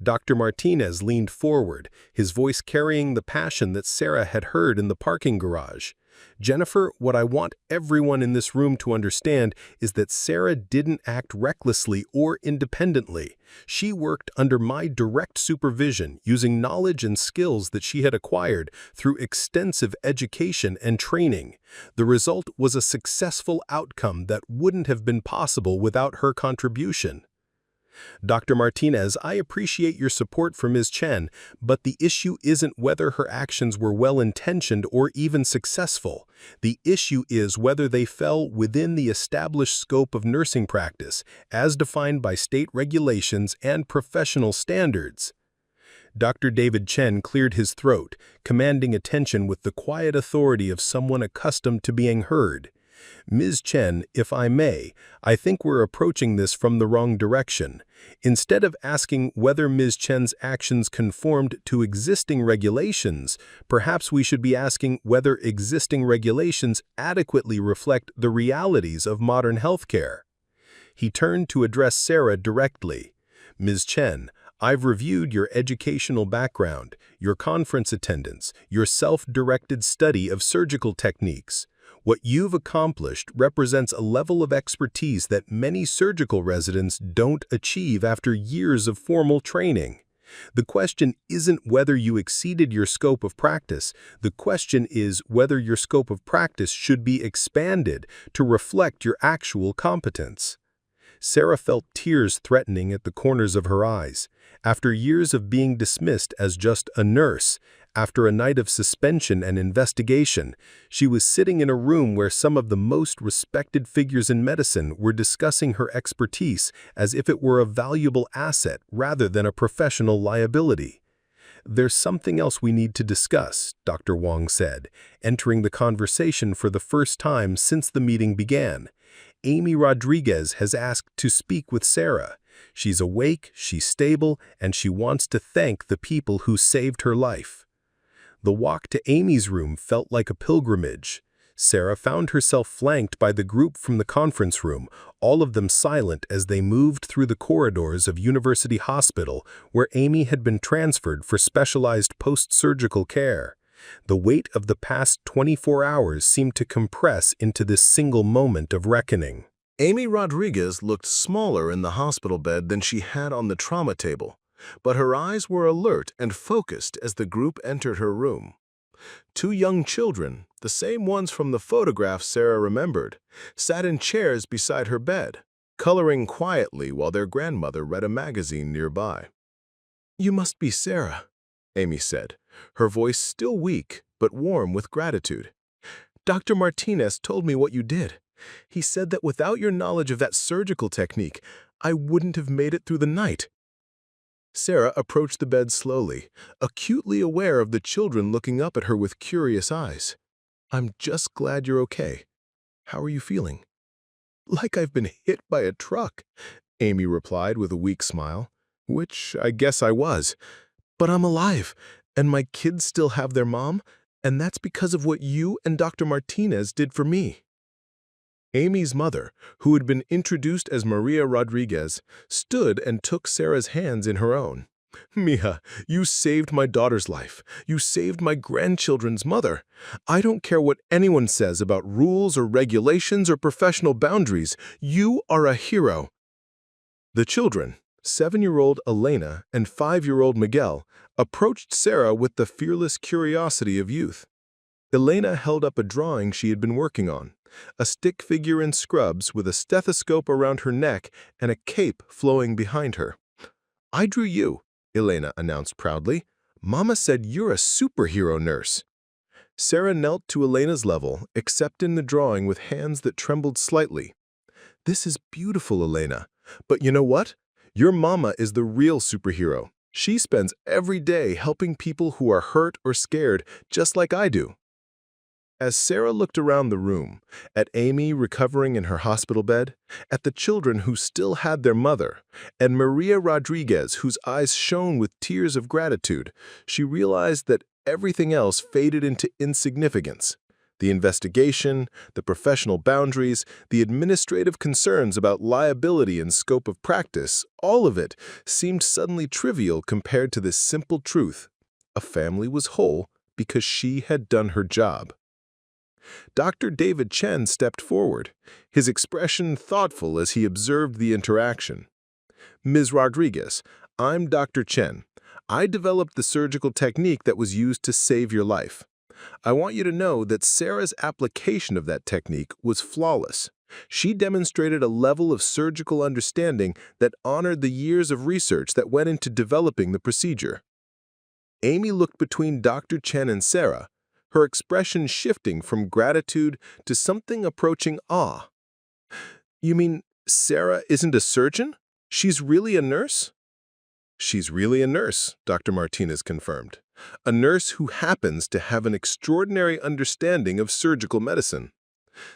Dr. Martinez leaned forward, his voice carrying the passion that Sarah had heard in the parking garage. "Jennifer, what I want everyone in this room to understand is that Sarah didn't act recklessly or independently. She worked under my direct supervision, using knowledge and skills that she had acquired through extensive education and training. The result was a successful outcome that wouldn't have been possible without her contribution." "Dr. Martinez, I appreciate your support for Ms. Chen, but the issue isn't whether her actions were well-intentioned or even successful. The issue is whether they fell within the established scope of nursing practice, as defined by state regulations and professional standards." Dr. David Chen cleared his throat, commanding attention with the quiet authority of someone accustomed to being heard. "Ms. Chen, if I may, I think we're approaching this from the wrong direction. Instead of asking whether Ms. Chen's actions conformed to existing regulations, perhaps we should be asking whether existing regulations adequately reflect the realities of modern healthcare." He turned to address Sarah directly. "Ms. Chen, I've reviewed your educational background, your conference attendance, your self-directed study of surgical techniques. What you've accomplished represents a level of expertise that many surgical residents don't achieve after years of formal training. The question isn't whether you exceeded your scope of practice. The question is whether your scope of practice should be expanded to reflect your actual competence." Sarah felt tears threatening at the corners of her eyes. After years of being dismissed as just a nurse, after a night of suspension and investigation, she was sitting in a room where some of the most respected figures in medicine were discussing her expertise as if it were a valuable asset rather than a professional liability. "There's something else we need to discuss," Dr. Wong said, entering the conversation for the first time since the meeting began. "Amy Rodriguez has asked to speak with Sarah. She's awake, she's stable, and she wants to thank the people who saved her life." The walk to Amy's room felt like a pilgrimage. Sarah found herself flanked by the group from the conference room, all of them silent as they moved through the corridors of University Hospital, where Amy had been transferred for specialized post-surgical care. The weight of the past 24 hours seemed to compress into this single moment of reckoning. Amy Rodriguez looked smaller in the hospital bed than she had on the trauma table, but her eyes were alert and focused as the group entered her room. Two young children, the same ones from the photographs Sarah remembered, sat in chairs beside her bed, coloring quietly while their grandmother read a magazine nearby. "You must be Sarah," Amy said, her voice still weak but warm with gratitude. "Dr. Martinez told me what you did. He said that without your knowledge of that surgical technique, I wouldn't have made it through the night." Sarah approached the bed slowly, acutely aware of the children looking up at her with curious eyes. "I'm just glad you're okay. How are you feeling?" "Like I've been hit by a truck," Amy replied with a weak smile, which I guess I was. "But I'm alive, and my kids still have their mom, and that's because of what you and Dr. Martinez did for me." Amy's mother, who had been introduced as Maria Rodriguez, stood and took Sarah's hands in her own. "Mija, you saved my daughter's life. You saved my grandchildren's mother. I don't care what anyone says about rules or regulations or professional boundaries. You are a hero." The children, 7-year-old Elena and 5-year-old Miguel, approached Sarah with the fearless curiosity of youth. Elena held up a drawing she had been working on, a stick figure in scrubs with a stethoscope around her neck and a cape flowing behind her. "I drew you," Elena announced proudly. "Mama said you're a superhero nurse." Sarah knelt to Elena's level, accepting the drawing with hands that trembled slightly. "This is beautiful, Elena. But you know what? Your mama is the real superhero. She spends every day helping people who are hurt or scared, just like I do." As Sarah looked around the room, at Amy recovering in her hospital bed, at the children who still had their mother, and Maria Rodriguez, whose eyes shone with tears of gratitude, she realized that everything else faded into insignificance. The investigation, the professional boundaries, the administrative concerns about liability and scope of practice, all of it seemed suddenly trivial compared to this simple truth. A family was whole because she had done her job. Dr. David Chen stepped forward, his expression thoughtful as he observed the interaction. "Ms. Rodriguez, I'm Dr. Chen. I developed the surgical technique that was used to save your life. I want you to know that Sarah's application of that technique was flawless. She demonstrated a level of surgical understanding that honored the years of research that went into developing the procedure." Amy looked between Dr. Chen and Sarah, her expression shifting from gratitude to something approaching awe. "You mean Sarah isn't a surgeon? She's really a nurse?" "She's really a nurse," Dr. Martinez confirmed. "A nurse who happens to have an extraordinary understanding of surgical medicine."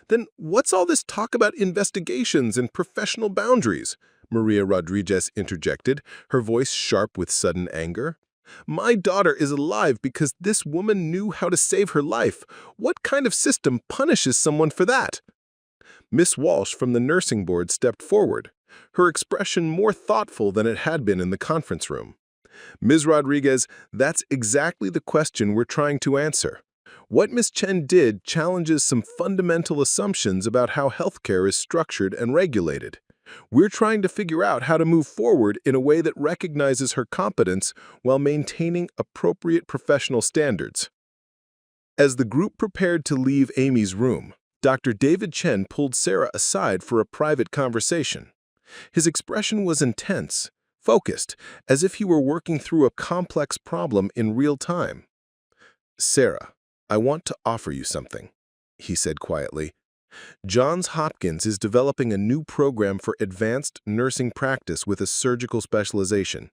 "Then what's all this talk about investigations and professional boundaries?" Maria Rodriguez interjected, her voice sharp with sudden anger. "My daughter is alive because this woman knew how to save her life. What kind of system punishes someone for that?" Miss Walsh from the nursing board stepped forward, her expression more thoughtful than it had been in the conference room. "Ms. Rodriguez, that's exactly the question we're trying to answer. What Ms. Chen did challenges some fundamental assumptions about how healthcare is structured and regulated. We're trying to figure out how to move forward in a way that recognizes her competence while maintaining appropriate professional standards." As the group prepared to leave Amy's room, Dr. David Chen pulled Sarah aside for a private conversation. His expression was intense, focused, as if he were working through a complex problem in real time. "Sarah, I want to offer you something," he said quietly. "Johns Hopkins is developing a new program for advanced nursing practice with a surgical specialization.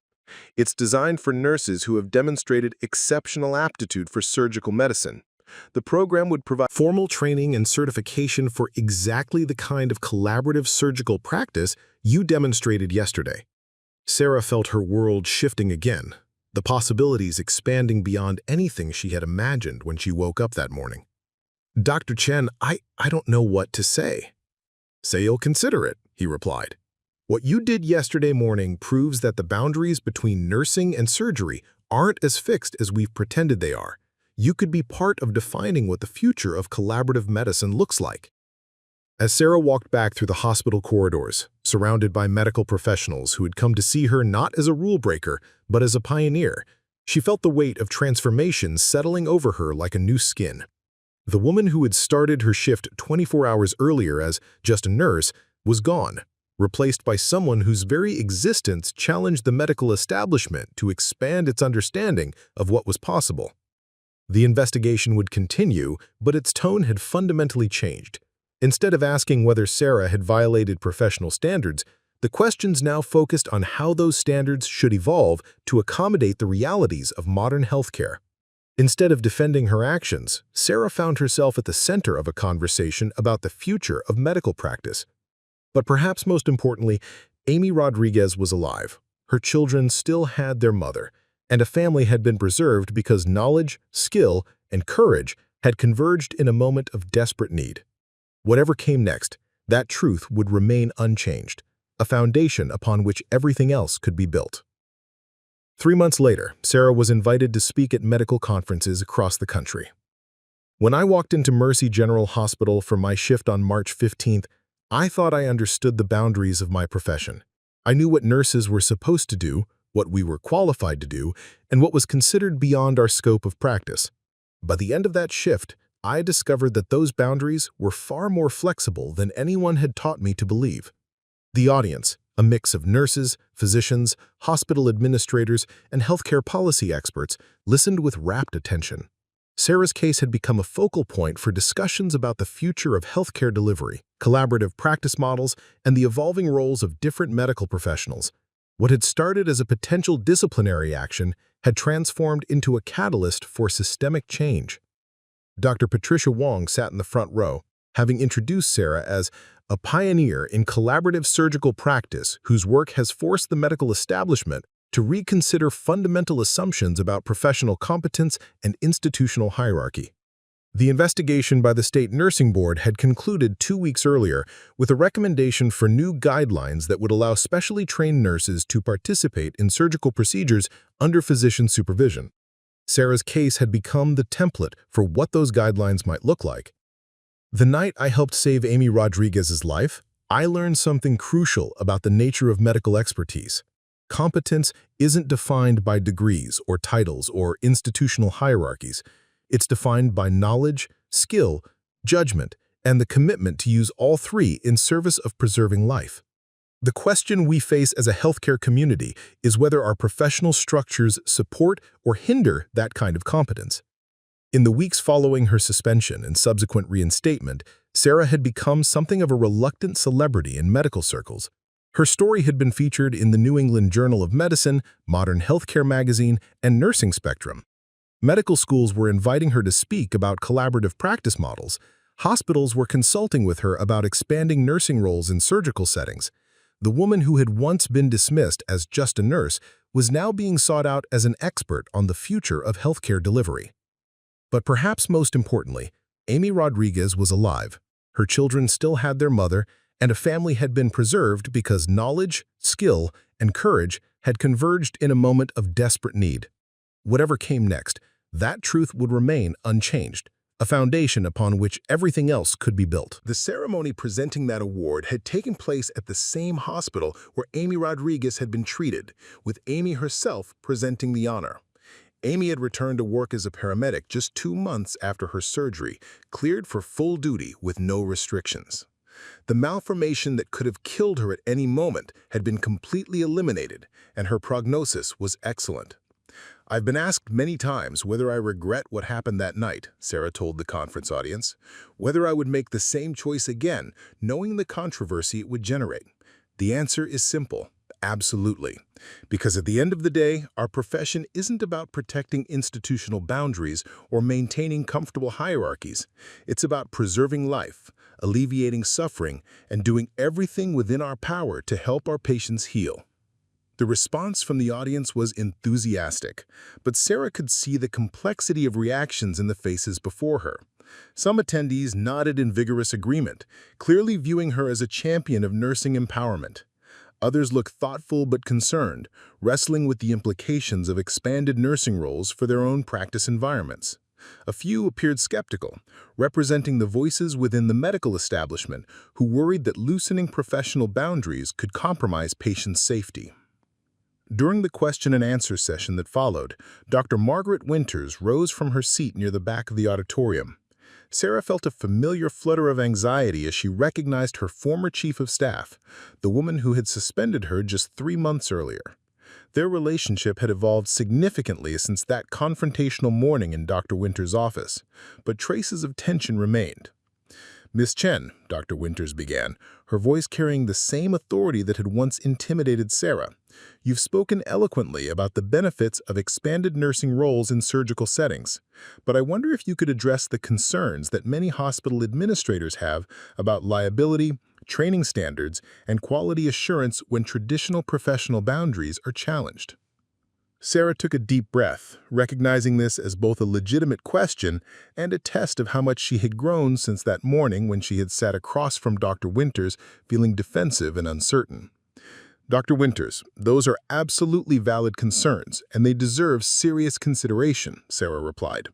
It's designed for nurses who have demonstrated exceptional aptitude for surgical medicine. The program would provide formal training and certification for exactly the kind of collaborative surgical practice you demonstrated yesterday." Sarah felt her world shifting again, the possibilities expanding beyond anything she had imagined when she woke up that morning. "Dr. Chen, I don't know what to say." "Say you'll consider it," he replied. "What you did yesterday morning proves that the boundaries between nursing and surgery aren't as fixed as we've pretended they are. You could be part of defining what the future of collaborative medicine looks like." As Sarah walked back through the hospital corridors, surrounded by medical professionals who had come to see her not as a rule breaker, but as a pioneer, she felt the weight of transformation settling over her like a new skin. The woman who had started her shift 24 hours earlier as just a nurse was gone, replaced by someone whose very existence challenged the medical establishment to expand its understanding of what was possible. The investigation would continue, but its tone had fundamentally changed. Instead of asking whether Sarah had violated professional standards, The questions now focused on how those standards should evolve to accommodate the realities of modern healthcare. Instead of defending her actions, Sarah found herself at the center of a conversation about the future of medical practice. But perhaps most importantly, Amy Rodriguez was alive. Her children still had their mother, and a family had been preserved because knowledge, skill, and courage had converged in a moment of desperate need. Whatever came next, that truth would remain unchanged, a foundation upon which everything else could be built. 3 months later, Sarah was invited to speak at medical conferences across the country. When I walked into Mercy General Hospital for my shift on March 15th, I thought I understood the boundaries of my profession. I knew what nurses were supposed to do, what we were qualified to do, and what was considered beyond our scope of practice. By the end of that shift, I discovered that those boundaries were far more flexible than anyone had taught me to believe. The audience, a mix of nurses, physicians, hospital administrators, and healthcare policy experts, listened with rapt attention. Sarah's case had become a focal point for discussions about the future of healthcare delivery, collaborative practice models, and the evolving roles of different medical professionals. What had started as a potential disciplinary action had transformed into a catalyst for systemic change. Dr. Patricia Wong sat in the front row, having introduced Sarah as a pioneer in collaborative surgical practice whose work has forced the medical establishment to reconsider fundamental assumptions about professional competence and institutional hierarchy. The investigation by the State Nursing Board had concluded 2 weeks earlier with a recommendation for new guidelines that would allow specially trained nurses to participate in surgical procedures under physician supervision. Sarah's case had become the template for what those guidelines might look like. The night I helped save Amy Rodriguez's life, I learned something crucial about the nature of medical expertise. Competence isn't defined by degrees or titles or institutional hierarchies. It's defined by knowledge, skill, judgment, and the commitment to use all three in service of preserving life. The question we face as a healthcare community is whether our professional structures support or hinder that kind of competence. In the weeks following her suspension and subsequent reinstatement, Sarah had become something of a reluctant celebrity in medical circles. Her story had been featured in the New England Journal of Medicine, Modern Healthcare Magazine, and Nursing Spectrum. Medical schools were inviting her to speak about collaborative practice models. Hospitals were consulting with her about expanding nursing roles in surgical settings. The woman who had once been dismissed as just a nurse was now being sought out as an expert on the future of healthcare delivery. But perhaps most importantly, Amy Rodriguez was alive. Her children still had their mother, and a family had been preserved because knowledge, skill, and courage had converged in a moment of desperate need. Whatever came next, that truth would remain unchanged, a foundation upon which everything else could be built. The ceremony presenting that award had taken place at the same hospital where Amy Rodriguez had been treated, with Amy herself presenting the honor. Amy had returned to work as a paramedic just 2 months after her surgery, cleared for full duty with no restrictions. The malformation that could have killed her at any moment had been completely eliminated, and her prognosis was excellent. "I've been asked many times whether I regret what happened that night," Sarah told the conference audience, "whether I would make the same choice again, knowing the controversy it would generate. The answer is simple. Absolutely. Because at the end of the day, our profession isn't about protecting institutional boundaries or maintaining comfortable hierarchies. It's about preserving life, alleviating suffering, and doing everything within our power to help our patients heal." The response from the audience was enthusiastic, but Sarah could see the complexity of reactions in the faces before her. Some attendees nodded in vigorous agreement, clearly viewing her as a champion of nursing empowerment. Others looked thoughtful but concerned, wrestling with the implications of expanded nursing roles for their own practice environments. A few appeared skeptical, representing the voices within the medical establishment who worried that loosening professional boundaries could compromise patients' safety. During the question-and-answer session that followed, Dr. Margaret Winters rose from her seat near the back of the auditorium. Sarah felt a familiar flutter of anxiety as she recognized her former chief of staff, the woman who had suspended her just 3 months earlier. Their relationship had evolved significantly since that confrontational morning in Dr. Winters' office, but traces of tension remained. "Miss Chen," Dr. Winters began, her voice carrying the same authority that had once intimidated Sarah, "you've spoken eloquently about the benefits of expanded nursing roles in surgical settings, but I wonder if you could address the concerns that many hospital administrators have about liability, training standards, and quality assurance when traditional professional boundaries are challenged." Sarah took a deep breath, recognizing this as both a legitimate question and a test of how much she had grown since that morning when she had sat across from Dr. Winters feeling defensive and uncertain. "Dr. Winters, those are absolutely valid concerns, and they deserve serious consideration," Sarah replied.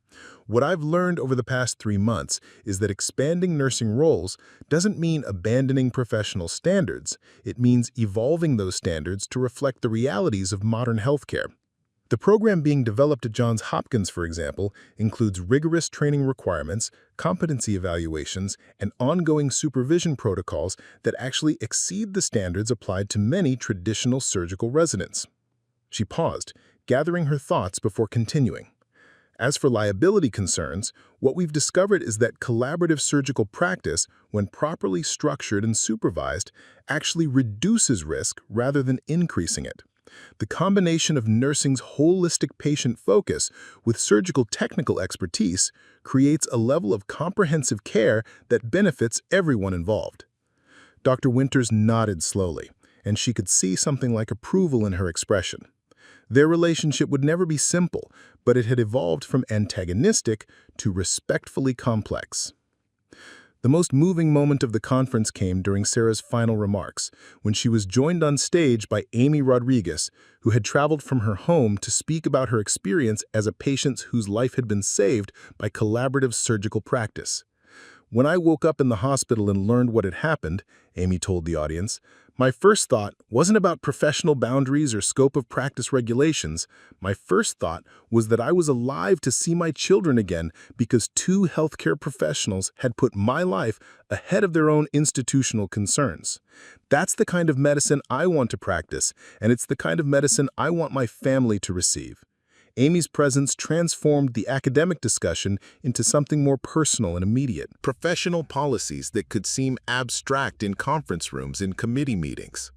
"What I've learned over the past 3 months is that expanding nursing roles doesn't mean abandoning professional standards. It means evolving those standards to reflect the realities of modern healthcare. The program being developed at Johns Hopkins, for example, includes rigorous training requirements, competency evaluations, and ongoing supervision protocols that actually exceed the standards applied to many traditional surgical residents." She paused, gathering her thoughts before continuing. "As for liability concerns, what we've discovered is that collaborative surgical practice, when properly structured and supervised, actually reduces risk rather than increasing it. The combination of nursing's holistic patient focus with surgical technical expertise creates a level of comprehensive care that benefits everyone involved." Dr. Winters nodded slowly, and she could see something like approval in her expression. Their relationship would never be simple, but it had evolved from antagonistic to respectfully complex. The most moving moment of the conference came during Sarah's final remarks, when she was joined on stage by Amy Rodriguez, who had traveled from her home to speak about her experience as a patient whose life had been saved by collaborative surgical practice. "When I woke up in the hospital and learned what had happened," Amy told the audience, "my first thought wasn't about professional boundaries or scope of practice regulations. My first thought was that I was alive to see my children again because 2 healthcare professionals had put my life ahead of their own institutional concerns. That's the kind of medicine I want to practice, and it's the kind of medicine I want my family to receive." Amy's presence transformed the academic discussion into something more personal and immediate. Professional policies that could seem abstract in conference rooms and committee meetings.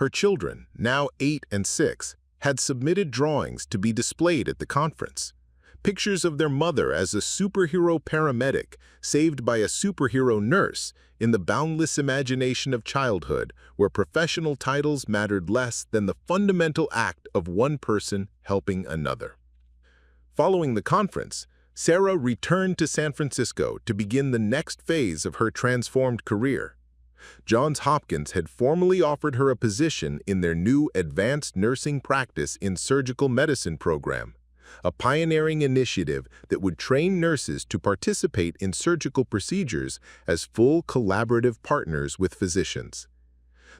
Her children, now 8 and 6, had submitted drawings to be displayed at the conference. Pictures of their mother as a superhero paramedic saved by a superhero nurse in the boundless imagination of childhood, where professional titles mattered less than the fundamental act of one person helping another. Following the conference, Sarah returned to San Francisco to begin the next phase of her transformed career. Johns Hopkins had formally offered her a position in their new Advanced Nursing Practice in Surgical Medicine program, a pioneering initiative that would train nurses to participate in surgical procedures as full collaborative partners with physicians.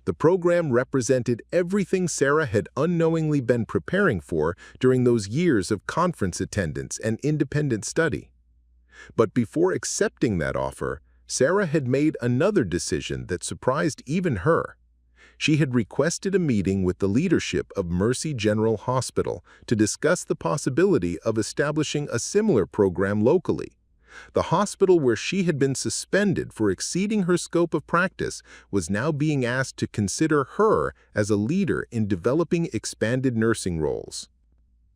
The program represented everything Sarah had unknowingly been preparing for during those years of conference attendance and independent study. But before accepting that offer, Sarah had made another decision that surprised even her. She had requested a meeting with the leadership of Mercy General Hospital to discuss the possibility of establishing a similar program locally. The hospital where she had been suspended for exceeding her scope of practice was now being asked to consider her as a leader in developing expanded nursing roles.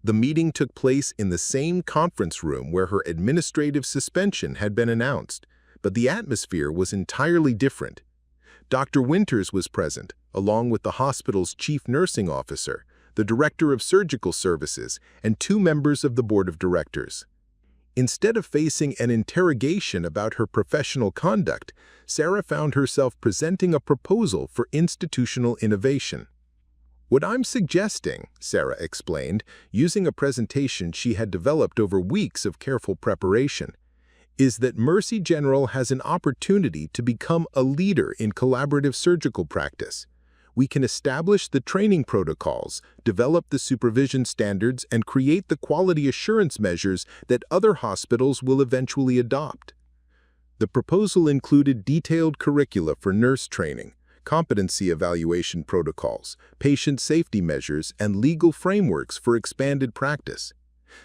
The meeting took place in the same conference room where her administrative suspension had been announced, but the atmosphere was entirely different. Dr. Winters was present, along with the hospital's chief nursing officer, the director of surgical services, and 2 members of the board of directors. Instead of facing an interrogation about her professional conduct, Sarah found herself presenting a proposal for institutional innovation. "What I'm suggesting," Sarah explained, using a presentation she had developed over weeks of careful preparation, "is that Mercy General has an opportunity to become a leader in collaborative surgical practice. We can establish the training protocols, develop the supervision standards, and create the quality assurance measures that other hospitals will eventually adopt." The proposal included detailed curricula for nurse training, competency evaluation protocols, patient safety measures, and legal frameworks for expanded practice.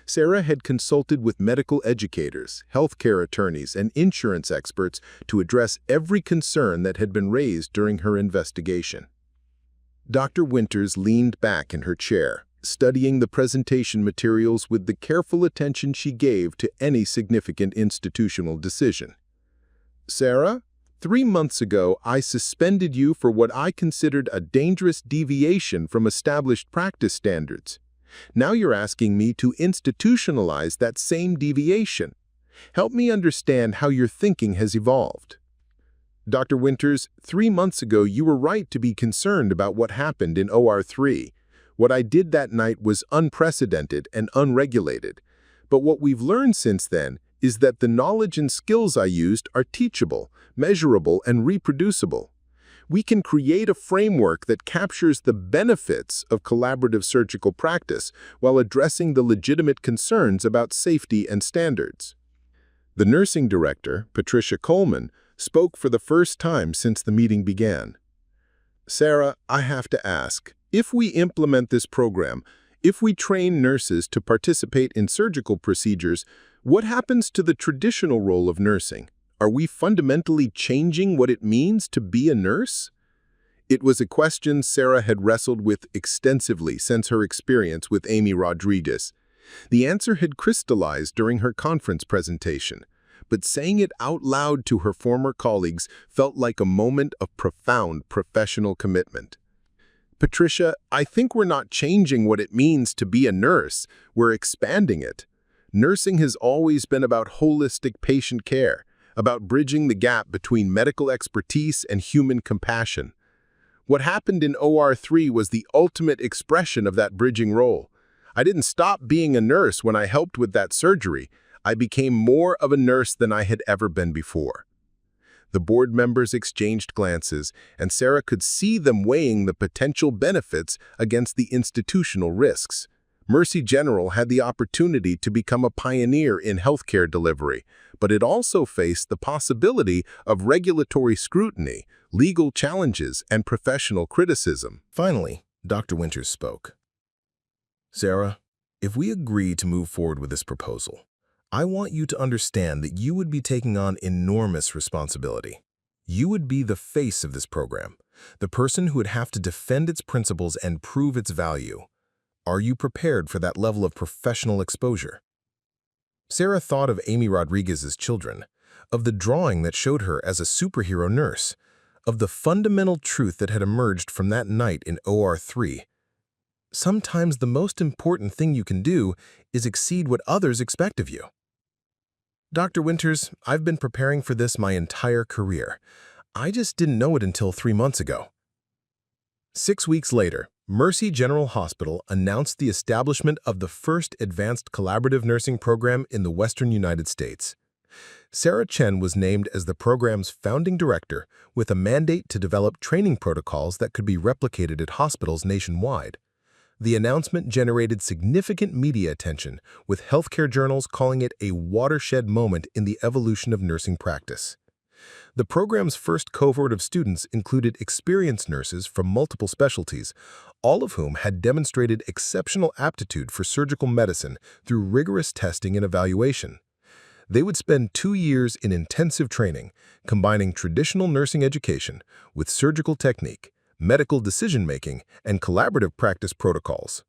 Sarah had consulted with medical educators, healthcare attorneys, and insurance experts to address every concern that had been raised during her investigation. Dr. Winters leaned back in her chair, studying the presentation materials with the careful attention she gave to any significant institutional decision. Sarah, 3 months ago, I suspended you for what I considered a dangerous deviation from established practice standards. Now you're asking me to institutionalize that same deviation. Help me understand how your thinking has evolved. Dr. Winters, 3 months ago, you were right to be concerned about what happened in OR3. What I did that night was unprecedented and unregulated. But what we've learned since then is that the knowledge and skills I used are teachable, measurable, and reproducible. We can create a framework that captures the benefits of collaborative surgical practice while addressing the legitimate concerns about safety and standards. The nursing director, Patricia Coleman, spoke for the first time since the meeting began. Sarah, I have to ask, if we implement this program, if we train nurses to participate in surgical procedures, what happens to the traditional role of nursing? Are we fundamentally changing what it means to be a nurse? It was a question Sarah had wrestled with extensively since her experience with Amy Rodriguez. The answer had crystallized during her conference presentation, but saying it out loud to her former colleagues felt like a moment of profound professional commitment. Patricia, I think we're not changing what it means to be a nurse, we're expanding it. Nursing has always been about holistic patient care, about bridging the gap between medical expertise and human compassion. What happened in OR3 was the ultimate expression of that bridging role. I didn't stop being a nurse when I helped with that surgery. I became more of a nurse than I had ever been before. The board members exchanged glances, and Sarah could see them weighing the potential benefits against the institutional risks. Mercy General had the opportunity to become a pioneer in healthcare delivery, but it also faced the possibility of regulatory scrutiny, legal challenges, and professional criticism. Finally, Dr. Winters spoke. Sarah, if we agree to move forward with this proposal, I want you to understand that you would be taking on enormous responsibility. You would be the face of this program, the person who would have to defend its principles and prove its value. Are you prepared for that level of professional exposure? Sarah thought of Amy Rodriguez's children, of the drawing that showed her as a superhero nurse, of the fundamental truth that had emerged from that night in OR3. Sometimes the most important thing you can do is exceed what others expect of you. Dr. Winters, I've been preparing for this my entire career. I just didn't know it until 3 months ago. 6 weeks later, Mercy General Hospital announced the establishment of the first advanced collaborative nursing program in the Western United States. Sarah Chen was named as the program's founding director with a mandate to develop training protocols that could be replicated at hospitals nationwide. The announcement generated significant media attention, with healthcare journals calling it a watershed moment in the evolution of nursing practice. The program's first cohort of students included experienced nurses from multiple specialties, all of whom had demonstrated exceptional aptitude for surgical medicine through rigorous testing and evaluation. They would spend 2 years in intensive training, combining traditional nursing education with surgical technique, medical decision-making, and collaborative practice protocols.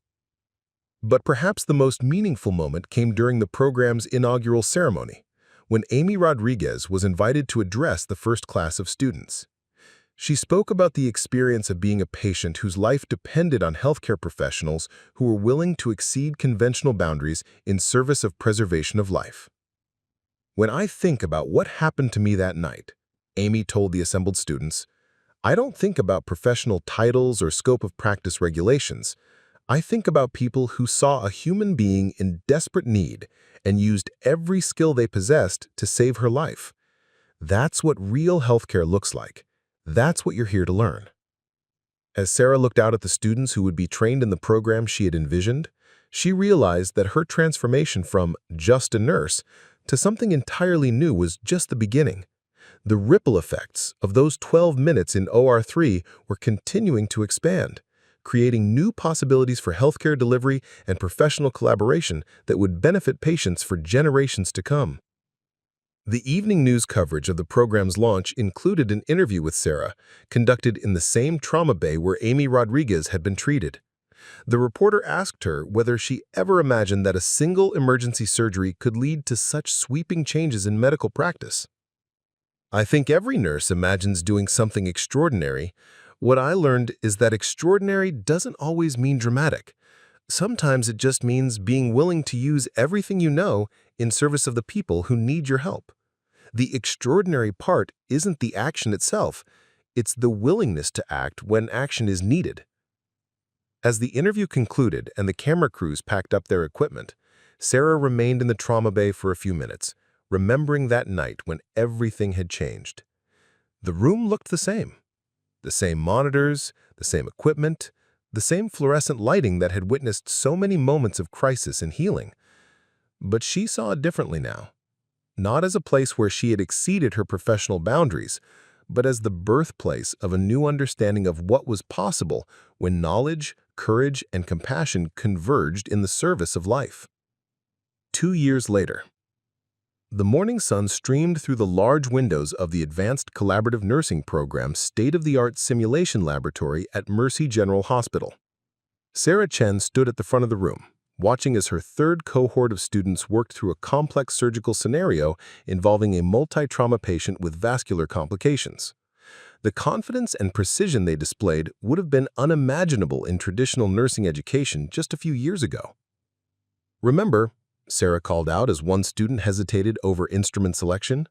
But perhaps the most meaningful moment came during the program's inaugural ceremony, when Amy Rodriguez was invited to address the first class of students. She spoke about the experience of being a patient whose life depended on healthcare professionals who were willing to exceed conventional boundaries in service of preservation of life. When I think about what happened to me that night, Amy told the assembled students, I don't think about professional titles or scope of practice regulations. I think about people who saw a human being in desperate need and used every skill they possessed to save her life. That's what real healthcare looks like. That's what you're here to learn. As Sarah looked out at the students who would be trained in the program she had envisioned, she realized that her transformation from just a nurse to something entirely new was just the beginning. The ripple effects of those 12 minutes in OR3 were continuing to expand, creating new possibilities for healthcare delivery and professional collaboration that would benefit patients for generations to come. The evening news coverage of the program's launch included an interview with Sarah, conducted in the same trauma bay where Amy Rodriguez had been treated. The reporter asked her whether she ever imagined that a single emergency surgery could lead to such sweeping changes in medical practice. "I think every nurse imagines doing something extraordinary. What I learned is that extraordinary doesn't always mean dramatic. Sometimes it just means being willing to use everything you know in service of the people who need your help. The extraordinary part isn't the action itself, it's the willingness to act when action is needed." As the interview concluded and the camera crews packed up their equipment, Sarah remained in the trauma bay for a few minutes, remembering that night when everything had changed. The room looked the same. The same monitors, the same equipment, the same fluorescent lighting that had witnessed so many moments of crisis and healing. But she saw it differently now. Not as a place where she had exceeded her professional boundaries, but as the birthplace of a new understanding of what was possible when knowledge, courage, and compassion converged in the service of life. 2 years later. The morning sun streamed through the large windows of the Advanced Collaborative Nursing Program's state-of-the-art simulation laboratory at Mercy General Hospital. Sarah Chen stood at the front of the room, watching as her third cohort of students worked through a complex surgical scenario involving a multi-trauma patient with vascular complications. The confidence and precision they displayed would have been unimaginable in traditional nursing education just a few years ago. "Remember," Sarah called out as one student hesitated over instrument selection,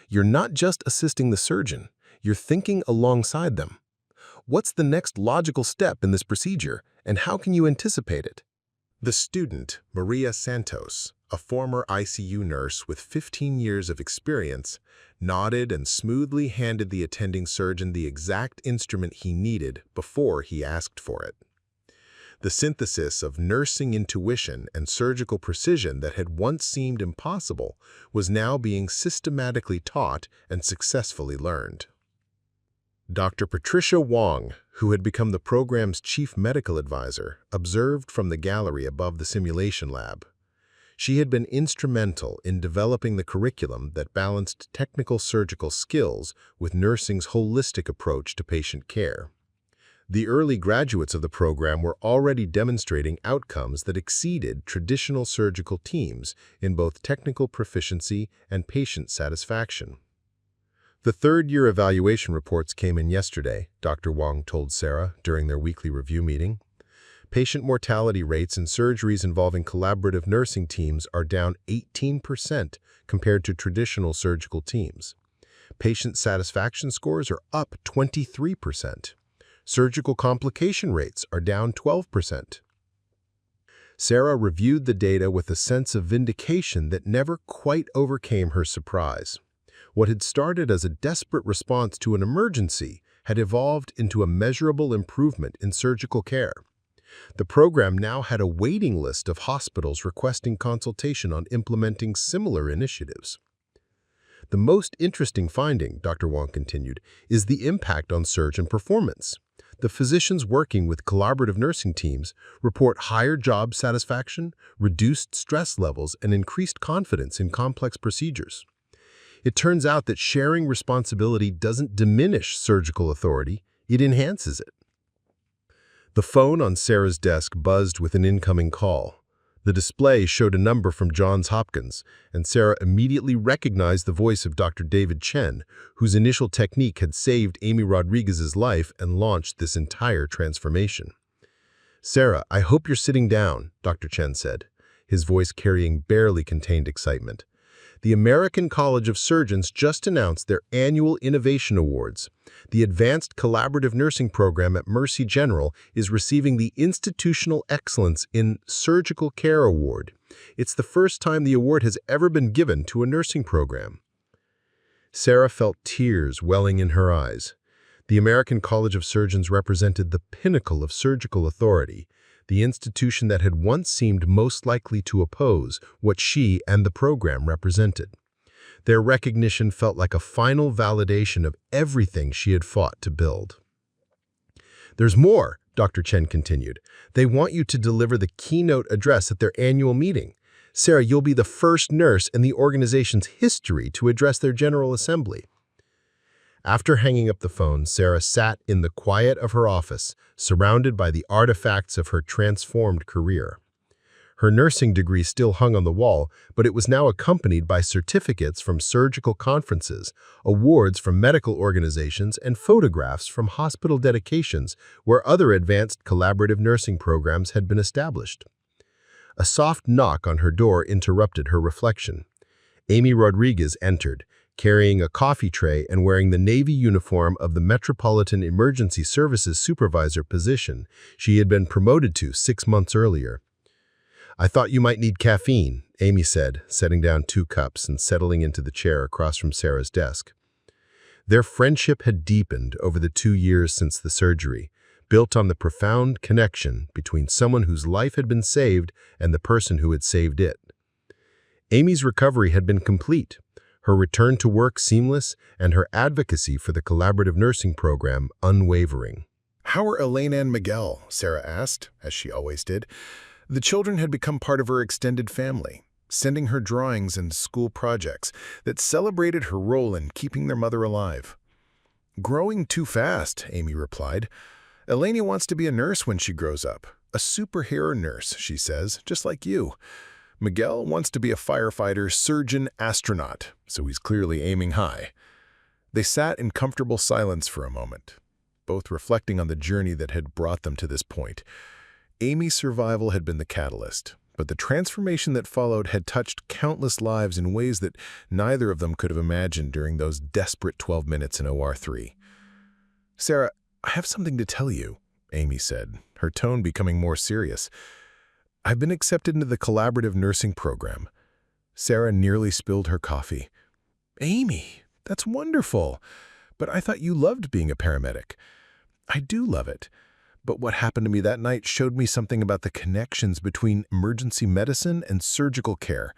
"you're not just assisting the surgeon, you're thinking alongside them. What's the next logical step in this procedure, and how can you anticipate it?" The student, Maria Santos, a former ICU nurse with 15 years of experience, nodded and smoothly handed the attending surgeon the exact instrument he needed before he asked for it. The synthesis of nursing intuition and surgical precision that had once seemed impossible was now being systematically taught and successfully learned. Dr. Patricia Wong, who had become the program's chief medical advisor, observed from the gallery above the simulation lab. She had been instrumental in developing the curriculum that balanced technical surgical skills with nursing's holistic approach to patient care. The early graduates of the program were already demonstrating outcomes that exceeded traditional surgical teams in both technical proficiency and patient satisfaction. "The third-year evaluation reports came in yesterday," Dr. Wong told Sarah during their weekly review meeting. "Patient mortality rates in surgeries involving collaborative nursing teams are down 18% compared to traditional surgical teams. Patient satisfaction scores are up 23%. Surgical complication rates are down 12%. Sarah reviewed the data with a sense of vindication that never quite overcame her surprise. What had started as a desperate response to an emergency had evolved into a measurable improvement in surgical care. The program now had a waiting list of hospitals requesting consultation on implementing similar initiatives. "The most interesting finding," Dr. Wong continued, "is the impact on surgeon performance. The physicians working with collaborative nursing teams report higher job satisfaction, reduced stress levels, and increased confidence in complex procedures. It turns out that sharing responsibility doesn't diminish surgical authority, it enhances it." The phone on Sarah's desk buzzed with an incoming call. The display showed a number from Johns Hopkins, and Sarah immediately recognized the voice of Dr. David Chen, whose initial technique had saved Amy Rodriguez's life and launched this entire transformation. "Sarah, I hope you're sitting down," Dr. Chen said, his voice carrying barely contained excitement. "The American College of Surgeons just announced their annual Innovation Awards. The Advanced Collaborative Nursing Program at Mercy General is receiving the Institutional Excellence in Surgical Care Award. It's the first time the award has ever been given to a nursing program." Sarah felt tears welling in her eyes. The American College of Surgeons represented the pinnacle of surgical authority, the institution that had once seemed most likely to oppose what she and the program represented. Their recognition felt like a final validation of everything she had fought to build. "There's more," Dr. Chen continued. They want you to deliver the keynote address at their annual meeting. Sarah, you'll be the first nurse in the organization's history to address their General Assembly. After hanging up the phone, Sarah sat in the quiet of her office, surrounded by the artifacts of her transformed career. Her nursing degree still hung on the wall, but it was now accompanied by certificates from surgical conferences, awards from medical organizations, and photographs from hospital dedications where other advanced collaborative nursing programs had been established. A soft knock on her door interrupted her reflection. Amy Rodriguez entered, carrying a coffee tray and wearing the Navy uniform of the Metropolitan Emergency Services Supervisor position she had been promoted to 6 months earlier. "I thought you might need caffeine," Amy said, setting down 2 cups and settling into the chair across from Sarah's desk. Their friendship had deepened over the 2 years since the surgery, built on the profound connection between someone whose life had been saved and the person who had saved it. Amy's recovery had been complete, her return to work seamless, and her advocacy for the collaborative nursing program unwavering. "How are Elena and Miguel?" Sarah asked, as she always did. The children had become part of her extended family, sending her drawings and school projects that celebrated her role in keeping their mother alive. "Growing too fast," Amy replied. "Elena wants to be a nurse when she grows up. A superhero nurse, she says, just like you. Miguel wants to be a firefighter, surgeon, astronaut, so he's clearly aiming high." They sat in comfortable silence for a moment, both reflecting on the journey that had brought them to this point. Amy's survival had been the catalyst, but the transformation that followed had touched countless lives in ways that neither of them could have imagined during those desperate 12 minutes in OR3. "Sarah, I have something to tell you," Amy said, her tone becoming more serious. "I've been accepted into the collaborative nursing program." Sarah nearly spilled her coffee. "Amy, that's wonderful. But I thought you loved being a paramedic." "I do love it. But what happened to me that night showed me something about the connections between emergency medicine and surgical care.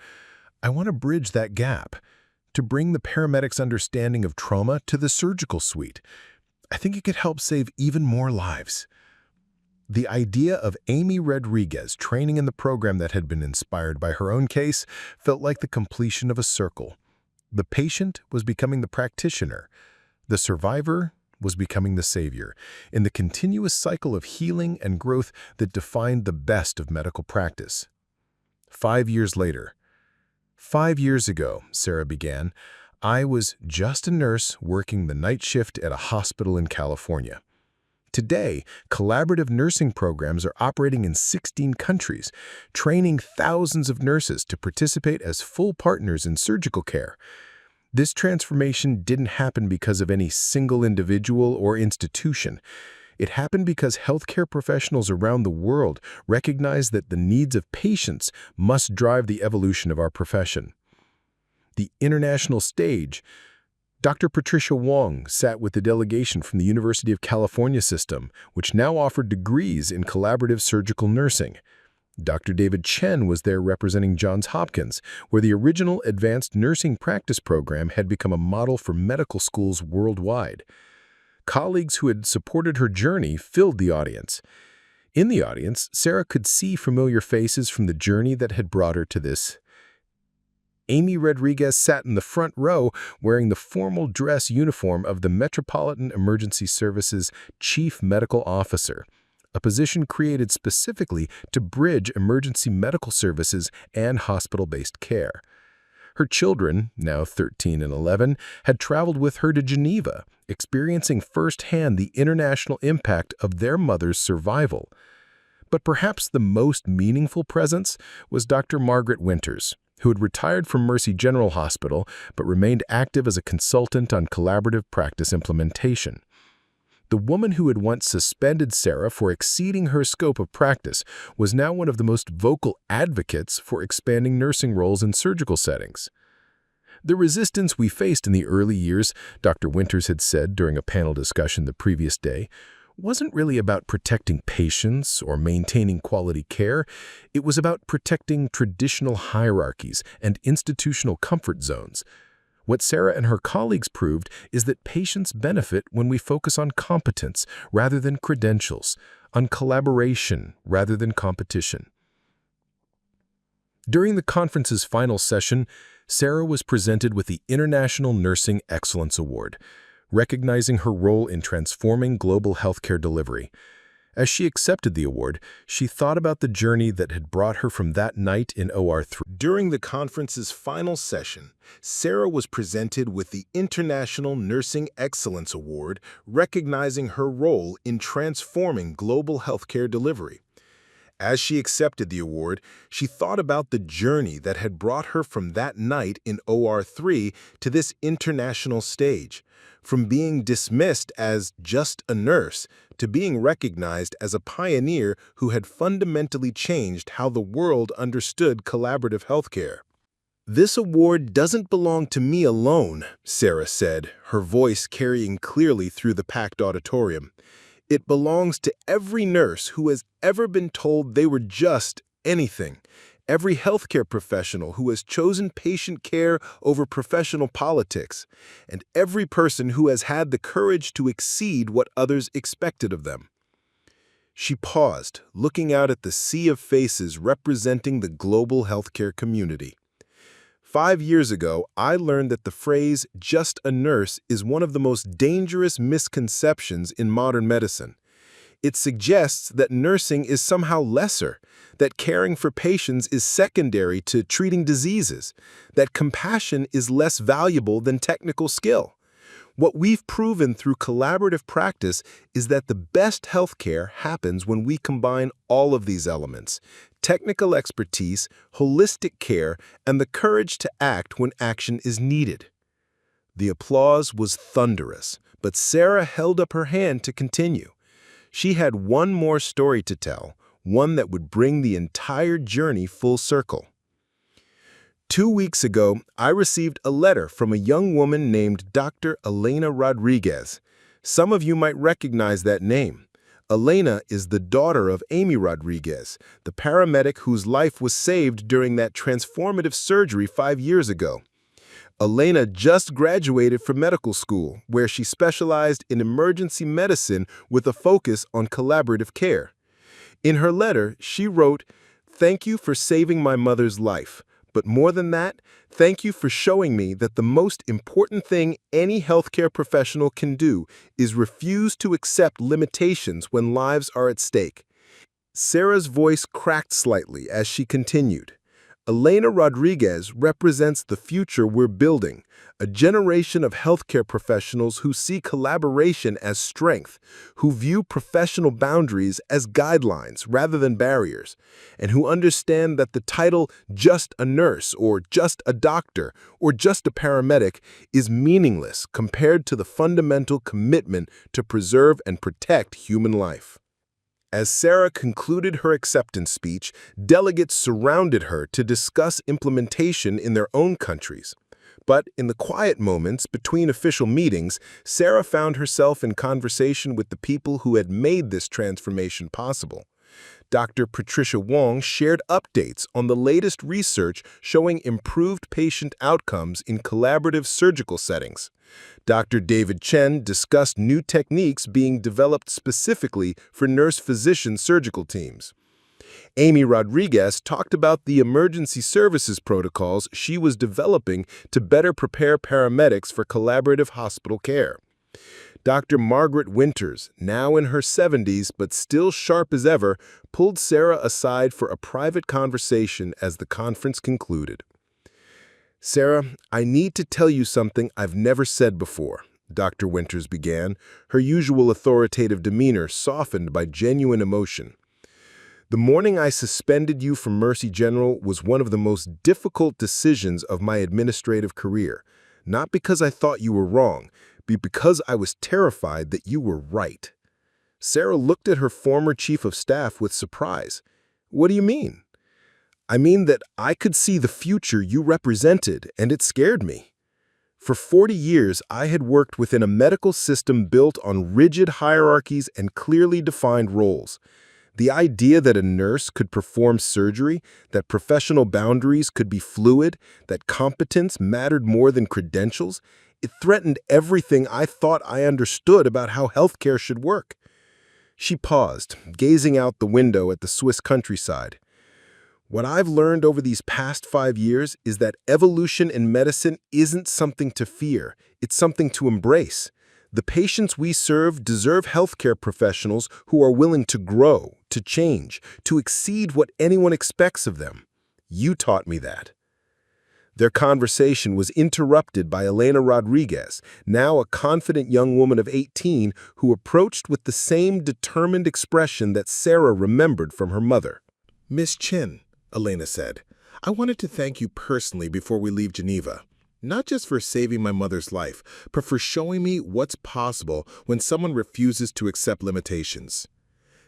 I want to bridge that gap, to bring the paramedics' understanding of trauma to the surgical suite. I think it could help save even more lives." The idea of Amy Rodriguez training in the program that had been inspired by her own case felt like the completion of a circle. The patient was becoming the practitioner. The survivor was becoming the savior, in the continuous cycle of healing and growth that defined the best of medical practice. 5 years later. 5 years ago, Sarah began, I was just a nurse working the night shift at a hospital in California. Today, collaborative nursing programs are operating in 16 countries, training thousands of nurses to participate as full partners in surgical care. This transformation didn't happen because of any single individual or institution. It happened because healthcare professionals around the world recognize that the needs of patients must drive the evolution of our profession. The international stage. Dr. Patricia Wong sat with the delegation from the University of California system, which now offered degrees in collaborative surgical nursing. Dr. David Chen was there representing Johns Hopkins, where the original advanced nursing practice program had become a model for medical schools worldwide. Colleagues who had supported her journey filled the audience. In the audience, Sarah could see familiar faces from the journey that had brought her to this. Amy Rodriguez sat in the front row wearing the formal dress uniform of the Metropolitan Emergency Services Chief Medical Officer, a position created specifically to bridge emergency medical services and hospital-based care. Her children, now 13 and 11, had traveled with her to Geneva, experiencing firsthand the international impact of their mother's survival. But perhaps the most meaningful presence was Dr. Margaret Winters, who had retired from Mercy General Hospital but remained active as a consultant on collaborative practice implementation. The woman who had once suspended Sarah for exceeding her scope of practice was now one of the most vocal advocates for expanding nursing roles in surgical settings. "The resistance we faced in the early years," Dr. Winters had said during a panel discussion the previous day, "wasn't really about protecting patients or maintaining quality care. It was about protecting traditional hierarchies and institutional comfort zones. What Sarah and her colleagues proved is that patients benefit when we focus on competence rather than credentials, on collaboration rather than competition. During the conference's final session, Sarah was presented with the International Nursing Excellence Award, recognizing her role in transforming global healthcare delivery. As she accepted the award, she thought about the journey that had brought her from that night in OR3. During the conference's final session, Sarah was presented with the International Nursing Excellence Award, recognizing her role in transforming global healthcare delivery. As she accepted the award, she thought about the journey that had brought her from that night in OR3 to this international stage, from being dismissed as just a nurse to being recognized as a pioneer who had fundamentally changed how the world understood collaborative healthcare. "This award doesn't belong to me alone," Sarah said, her voice carrying clearly through the packed auditorium. "It belongs to every nurse who has ever been told they were just anything, every healthcare professional who has chosen patient care over professional politics, and every person who has had the courage to exceed what others expected of them." She paused, looking out at the sea of faces representing the global healthcare community. 5 years ago, I learned that the phrase, "just a nurse," is one of the most dangerous misconceptions in modern medicine. It suggests that nursing is somehow lesser, that caring for patients is secondary to treating diseases, that compassion is less valuable than technical skill. What we've proven through collaborative practice is that the best healthcare happens when we combine all of these elements: technical expertise, holistic care, and the courage to act when action is needed. The applause was thunderous, but Sarah held up her hand to continue. She had one more story to tell, one that would bring the entire journey full circle. 2 weeks ago, I received a letter from a young woman named Dr. Elena Rodriguez. Some of you might recognize that name. Elena is the daughter of Amy Rodriguez, the paramedic whose life was saved during that transformative surgery 5 years ago. Elena just graduated from medical school, where she specialized in emergency medicine with a focus on collaborative care. In her letter, she wrote, "Thank you for saving my mother's life. But more than that, thank you for showing me that the most important thing any healthcare professional can do is refuse to accept limitations when lives are at stake." Sarah's voice cracked slightly as she continued. Elena Rodriguez represents the future we're building, a generation of healthcare professionals who see collaboration as strength, who view professional boundaries as guidelines rather than barriers, and who understand that the title "just a nurse" or "just a doctor" or "just a paramedic" is meaningless compared to the fundamental commitment to preserve and protect human life. As Sarah concluded her acceptance speech, delegates surrounded her to discuss implementation in their own countries. But in the quiet moments between official meetings, Sarah found herself in conversation with the people who had made this transformation possible. Dr. Patricia Wong shared updates on the latest research showing improved patient outcomes in collaborative surgical settings. Dr. David Chen discussed new techniques being developed specifically for nurse-physician surgical teams. Amy Rodriguez talked about the emergency services protocols she was developing to better prepare paramedics for collaborative hospital care. Dr. Margaret Winters, now in her 70s but still sharp as ever, pulled Sarah aside for a private conversation as the conference concluded. "Sarah, I need to tell you something I've never said before," Dr. Winters began, her usual authoritative demeanor softened by genuine emotion. "The morning I suspended you from Mercy General was one of the most difficult decisions of my administrative career, not because I thought you were wrong, but because I was terrified that you were right." Sarah looked at her former chief of staff with surprise. "What do you mean?" "I mean that I could see the future you represented, and it scared me. For 40 years, I had worked within a medical system built on rigid hierarchies and clearly defined roles. The idea that a nurse could perform surgery, that professional boundaries could be fluid, that competence mattered more than credentials, it threatened everything I thought I understood about how healthcare should work. She paused, gazing out the window at the Swiss countryside. What I've learned over these past 5 years is that evolution in medicine isn't something to fear, it's something to embrace. The patients we serve deserve healthcare professionals who are willing to grow, to change, to exceed what anyone expects of them. You taught me that. Their conversation was interrupted by Elena Rodriguez, now a confident young woman of 18 who approached with the same determined expression that Sarah remembered from her mother. Miss Chen, Elena said, I wanted to thank you personally before we leave Geneva. Not just for saving my mother's life, but for showing me what's possible when someone refuses to accept limitations.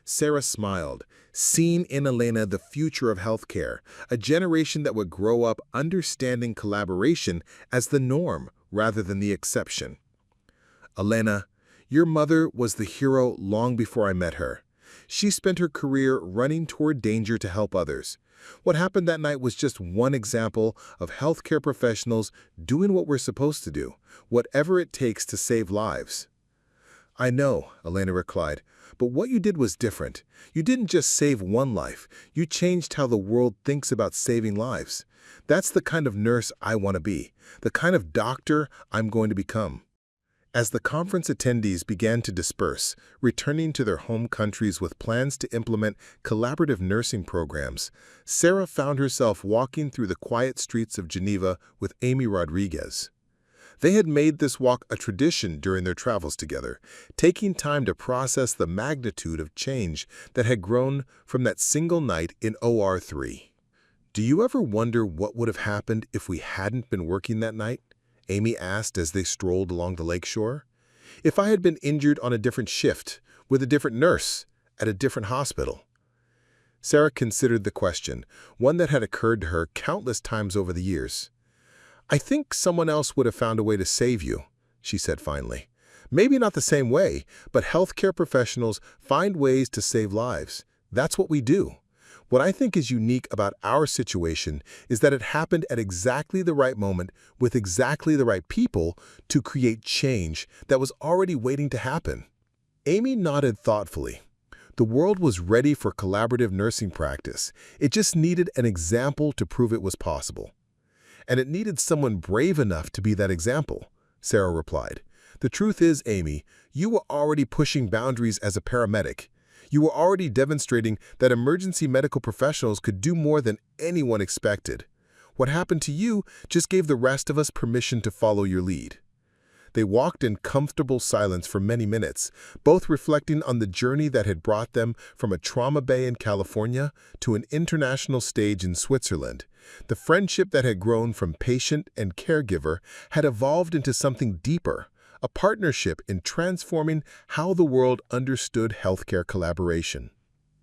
Sarah smiled, seeing in Elena the future of healthcare, a generation that would grow up understanding collaboration as the norm rather than the exception. Elena, your mother was the hero long before I met her. She spent her career running toward danger to help others. What happened that night was just one example of healthcare professionals doing what we're supposed to do, whatever it takes to save lives. I know, Elena replied, but what you did was different. You didn't just save one life. You changed how the world thinks about saving lives. That's the kind of nurse I want to be, the kind of doctor I'm going to become. As the conference attendees began to disperse, returning to their home countries with plans to implement collaborative nursing programs, Sarah found herself walking through the quiet streets of Geneva with Amy Rodriguez. They had made this walk a tradition during their travels together, taking time to process the magnitude of change that had grown from that single night in OR 3. Do you ever wonder what would have happened if we hadn't been working that night? Amy asked as they strolled along the lakeshore. If I had been injured on a different shift, with a different nurse, at a different hospital? Sarah considered the question, one that had occurred to her countless times over the years. I think someone else would have found a way to save you, she said finally. Maybe not the same way, but healthcare professionals find ways to save lives. That's what we do. What I think is unique about our situation is that it happened at exactly the right moment with exactly the right people to create change that was already waiting to happen. Amy nodded thoughtfully. The world was ready for collaborative nursing practice. It just needed an example to prove it was possible. And it needed someone brave enough to be that example, Sarah replied. The truth is, Amy, you were already pushing boundaries as a paramedic. You were already demonstrating that emergency medical professionals could do more than anyone expected. What happened to you just gave the rest of us permission to follow your lead. They walked in comfortable silence for many minutes, both reflecting on the journey that had brought them from a trauma bay in California to an international stage in Switzerland. The friendship that had grown from patient and caregiver had evolved into something deeper, a partnership in transforming how the world understood healthcare collaboration.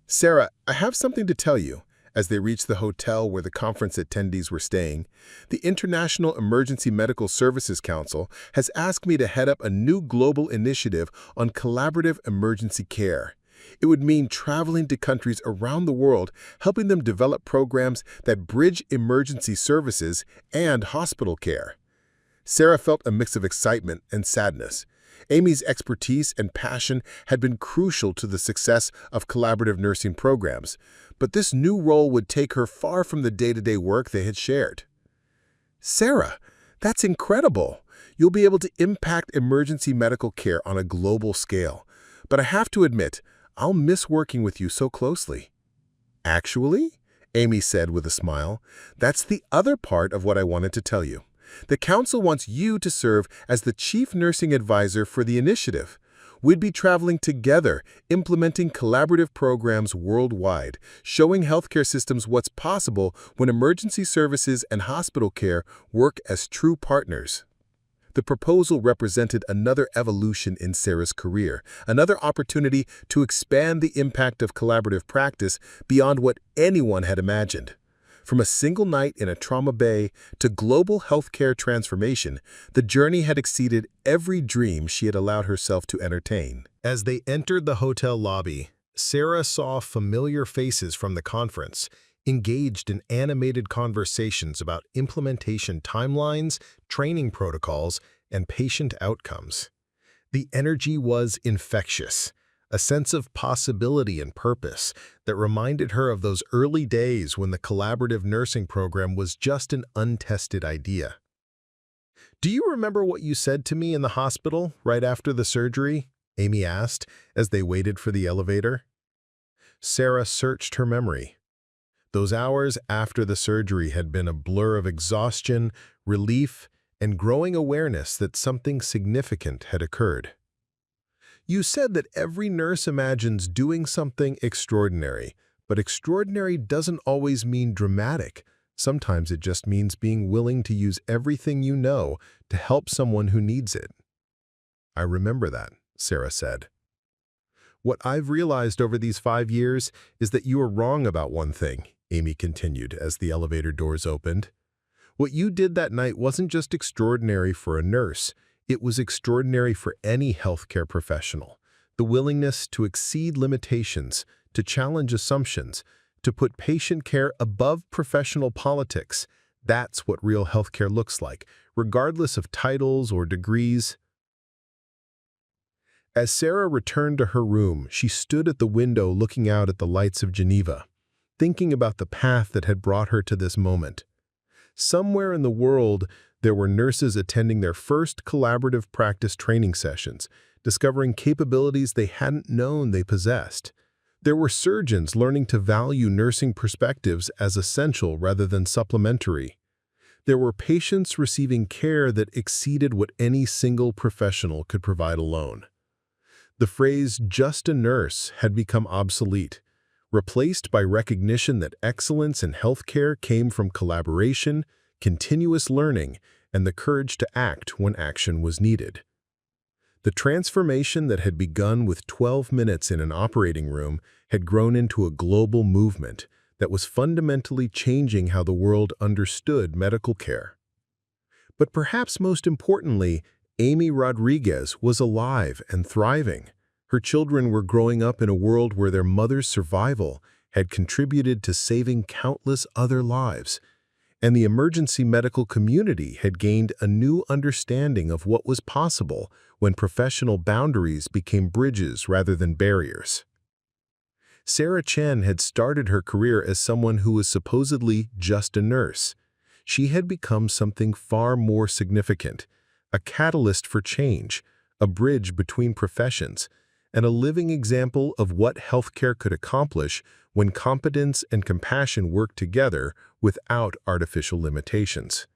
Sarah, I have something to tell you. As they reached the hotel where the conference attendees were staying, the International Emergency Medical Services Council has asked me to head up a new global initiative on collaborative emergency care. It would mean traveling to countries around the world, helping them develop programs that bridge emergency services and hospital care. Sarah felt a mix of excitement and sadness. Amy's expertise and passion had been crucial to the success of collaborative nursing programs, but this new role would take her far from the day-to-day work they had shared. Sarah, that's incredible. You'll be able to impact emergency medical care on a global scale. But I have to admit, I'll miss working with you so closely. Actually, Amy said with a smile, that's the other part of what I wanted to tell you. The Council wants you to serve as the Chief Nursing Advisor for the initiative. We'd be traveling together, implementing collaborative programs worldwide, showing healthcare systems what's possible when emergency services and hospital care work as true partners. The proposal represented another evolution in Sarah's career, another opportunity to expand the impact of collaborative practice beyond what anyone had imagined. From a single night in a trauma bay to global healthcare transformation, the journey had exceeded every dream she had allowed herself to entertain. As they entered the hotel lobby, Sarah saw familiar faces from the conference, engaged in animated conversations about implementation timelines, training protocols, and patient outcomes. The energy was infectious, a sense of possibility and purpose that reminded her of those early days when the collaborative nursing program was just an untested idea. "Do you remember what you said to me in the hospital right after the surgery?" Amy asked as they waited for the elevator. Sarah searched her memory. Those hours after the surgery had been a blur of exhaustion, relief, and growing awareness that something significant had occurred. "You said that every nurse imagines doing something extraordinary, but extraordinary doesn't always mean dramatic. Sometimes it just means being willing to use everything you know to help someone who needs it." "I remember that," Sarah said. "What I've realized over these 5 years is that you were wrong about one thing," Amy continued as the elevator doors opened. "What you did that night wasn't just extraordinary for a nurse, it was extraordinary for any healthcare professional. The willingness to exceed limitations, to challenge assumptions, to put patient care above professional politics. That's what real healthcare looks like, regardless of titles or degrees." As Sarah returned to her room, she stood at the window looking out at the lights of Geneva, thinking about the path that had brought her to this moment. Somewhere in the world, there were nurses attending their first collaborative practice training sessions, discovering capabilities they hadn't known they possessed. There were surgeons learning to value nursing perspectives as essential rather than supplementary. There were patients receiving care that exceeded what any single professional could provide alone. The phrase "just a nurse" had become obsolete, replaced by recognition that excellence in healthcare came from collaboration, continuous learning, and the courage to act when action was needed. The transformation that had begun with 12 minutes in an operating room had grown into a global movement that was fundamentally changing how the world understood medical care. But perhaps most importantly, Amy Rodriguez was alive and thriving. Her children were growing up in a world where their mother's survival had contributed to saving countless other lives, and the emergency medical community had gained a new understanding of what was possible when professional boundaries became bridges rather than barriers. Sarah Chen had started her career as someone who was supposedly just a nurse. She had become something far more significant, a catalyst for change, a bridge between professions, and a living example of what healthcare could accomplish when competence and compassion work together without artificial limitations.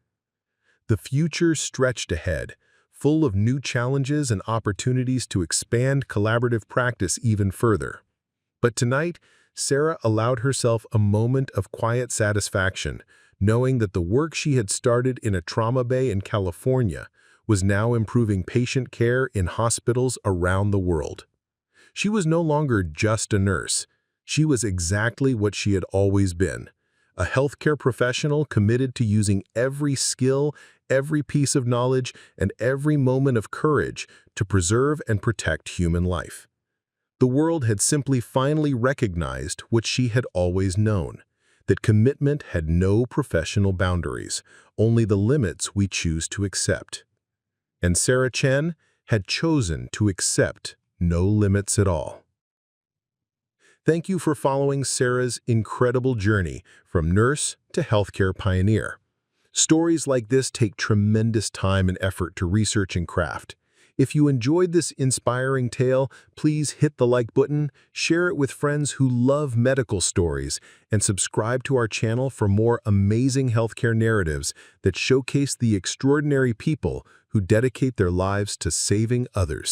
The future stretched ahead, full of new challenges and opportunities to expand collaborative practice even further. But tonight, Sarah allowed herself a moment of quiet satisfaction, knowing that the work she had started in a trauma bay in California was now improving patient care in hospitals around the world. She was no longer just a nurse. She was exactly what she had always been, a healthcare professional committed to using every skill, every piece of knowledge, and every moment of courage to preserve and protect human life. The world had simply finally recognized what she had always known, that commitment had no professional boundaries, only the limits we choose to accept. And Sarah Chen had chosen to accept no limits at all. Thank you for following Sarah's incredible journey from nurse to healthcare pioneer. Stories like this take tremendous time and effort to research and craft. If you enjoyed this inspiring tale, please hit the like button, share it with friends who love medical stories, and subscribe to our channel for more amazing healthcare narratives that showcase the extraordinary people who dedicate their lives to saving others.